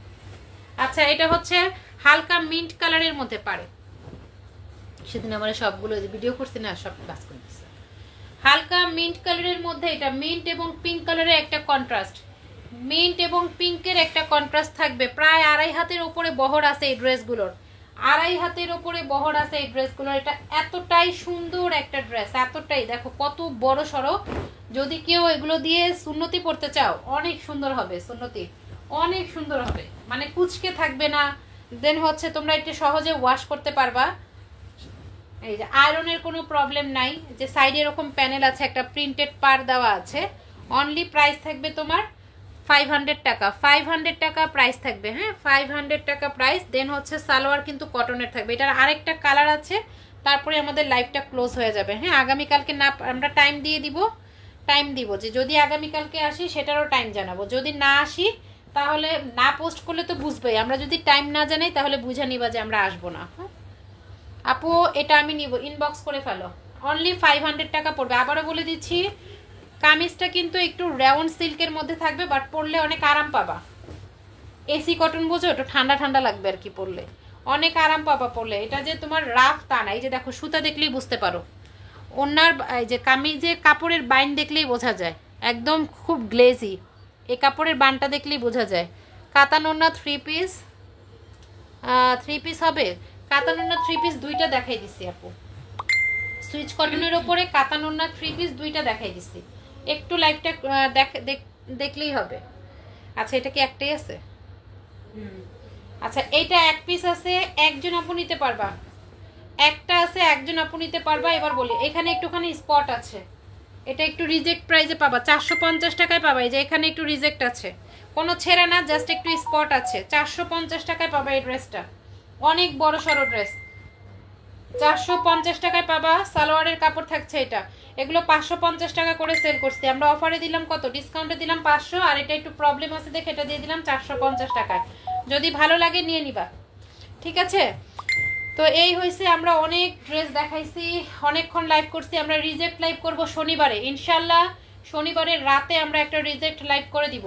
আচ্ছা, এটা হচ্ছে হালকা মিন্ট কালারের মধ্যে পারে। সেদিন আমার সবগুলো ভিডিও করছি না, সব ভাস করে দিচ্ছে। হালকা মিন্ট কালারের মধ্যে, এটা মিন্ট এবং পিঙ্ক কালারের একটা কন্ট্রাস্ট, মিন্ট এবং পিঙ্কের একটা কন্ট্রাস্ট থাকবে। প্রায় 2.5 হাতের উপরে বহর আছে এই ড্রেসগুলোর, 2.5 হাতের উপরে বহর আছে এই ড্রেসগুলোর। এটা এতটাই সুন্দর একটা ড্রেস, এতটাই, দেখো কত বড় সড়ো। যদি কেউ এগুলো দিয়ে সুন্নতি পড়তে চাও, অনেক সুন্দর হবে সুন্নতি, অনেক সুন্দর হবে, মানে কুচকে থাকবে না। দেন হচ্ছে তোমরা একটু সহজে ওয়াশ করতে পারবা। এই যে আয়রনের কোনো প্রবলেম নাই। যে সাইডে এরকম প্যানেল আছে, একটা প্রিন্টেড পার দেওয়া আছে। অনলি প্রাইস থাকবে তোমার 500 টাকা, 500 টাকা প্রাইস থাকবে। হ্যাঁ, 500 টাকা প্রাইস। দেন হচ্ছে সালোয়ার কিন্তু কটনের থাকবে। এটার আরেকটা কালার আছে, তারপরে আমাদের লাইভটা ক্লোজ হয়ে যাবে। হ্যাঁ, আগামীকালকে না আমরা টাইম দিব যে যদি আগামীকালকে আসি সেটারও টাইম জানাবো। যদি না আসি তাহলে না পোস্ট করলে তো বুঝবেই, আমরা যদি টাইম না জানাই তাহলে বুঝে নিবা যে আমরা আসবো না। হ্যাঁ আপু, এটা আমি নিব, ইনবক্স করে ফেলো। অনলি 500 টাকা পড়বে। আবারও বলে দিচ্ছি, কামিজটা কিন্তু একটু রাউন্ড সিল্কের মধ্যে থাকবে, বাট পরলে অনেক আরাম পাবা। এসি কটন বোঝো, একটু ঠান্ডা ঠান্ডা লাগবে আর কি পরলে, অনেক আরাম পাবা পরলে। এটা যে তোমার রাফ তা না, এই যে দেখো সুতা দেখলেই বুঝতে পারো। ওনার এই যে কামিজের কাপড়ের বাইন দেখলেই বোঝা যায়, একদম খুব গ্লেজি। এই কাপড়ের বানটা দেখলেই বোঝা যায়। কাতান ওড়না 3 পিস, 3 পিস হবে। কাতান ওড়না 3 পিস দুইটা দেখাই দিছি আপু। সুইচ কটনের ওপরে কাতান ওড়না 3 পিস দুইটা দেখাই দিছি। একটু লাইভটা দেখলেই হবে। আচ্ছা, এটা কি একটাই আছে? আচ্ছা, এইটা 1 পিস আছে, একজন আপু নিতে পারবা। একটা আছে, একজন আপু নিতে পারবা। এবার বলি, এখানে একটুখানি স্পট আছে, এটা একটু রিজেক্ট প্রাইসে পাবা, 450 টাকায় পাবা। এই যে এখানে একটু রিজেক্ট আছে, কোনো ছেঁড়া না, জাস্ট একটু স্পট আছে। 450 টাকায় পাবা এই ড্রেসটা, অনেক বড় সড়ো ড্রেস। 450 টাকায় পাবা, সালোয়ারের কাপড় থাকছে এটা। এগুলো 550 টাকা করে সেল করছি আমরা, অফারে দিলাম কত, ডিসকাউন্টে দিলাম 500, আর এটা একটু প্রবলেম আছে দেখে এটা দিয়ে দিলাম 450 টাকায়। যদি ভালো লাগে নিয়ে নিবা, ঠিক আছে? তো এই হয়েছে, আমরা অনেক ড্রেস দেখাইছি, অনেকক্ষণ লাইভ করছি। আমরা রিজেক্ট লাইভ করব শনিবারে ইনশাল্লাহ। শনিবারের রাতে আমরা একটা রিজেক্ট লাইভ করে দিব।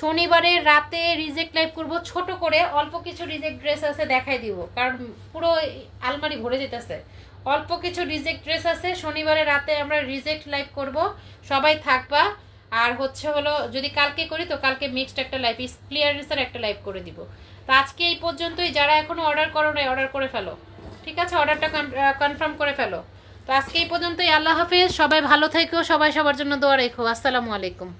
শনিবারের রাতে রিজেক্ট লাইভ করব, ছোট করে অল্প কিছু রিজেক্ট ড্রেস আছে দেখাই দিব, কারণ পুরো আলমারি ভরে যেতেছে। অল্প কিছু রিজেক্ট ড্রেস আছে, শনিবারের রাতে আমরা রিজেক্ট লাইভ করব, সবাই থাকবা। আর হচ্ছে হলো, যদি কালকে করি তো কালকে মিক্সড একটা লাইভ, ক্লিয়ারেন্সের একটা লাইভ করে দিব। তো আজকে এই পর্যন্তই। যারা এখনো অর্ডার করো নাই, অর্ডার করে ফেলো, ঠিক আছে? অর্ডারটা কনফার্ম করে ফেলো। তো আজকে এই পর্যন্তই। আল্লাহ হাফেজ, সবাই ভালো থেকো, সবাই সবার জন্য দোয়া রেখো। আসসালামু আলাইকুম।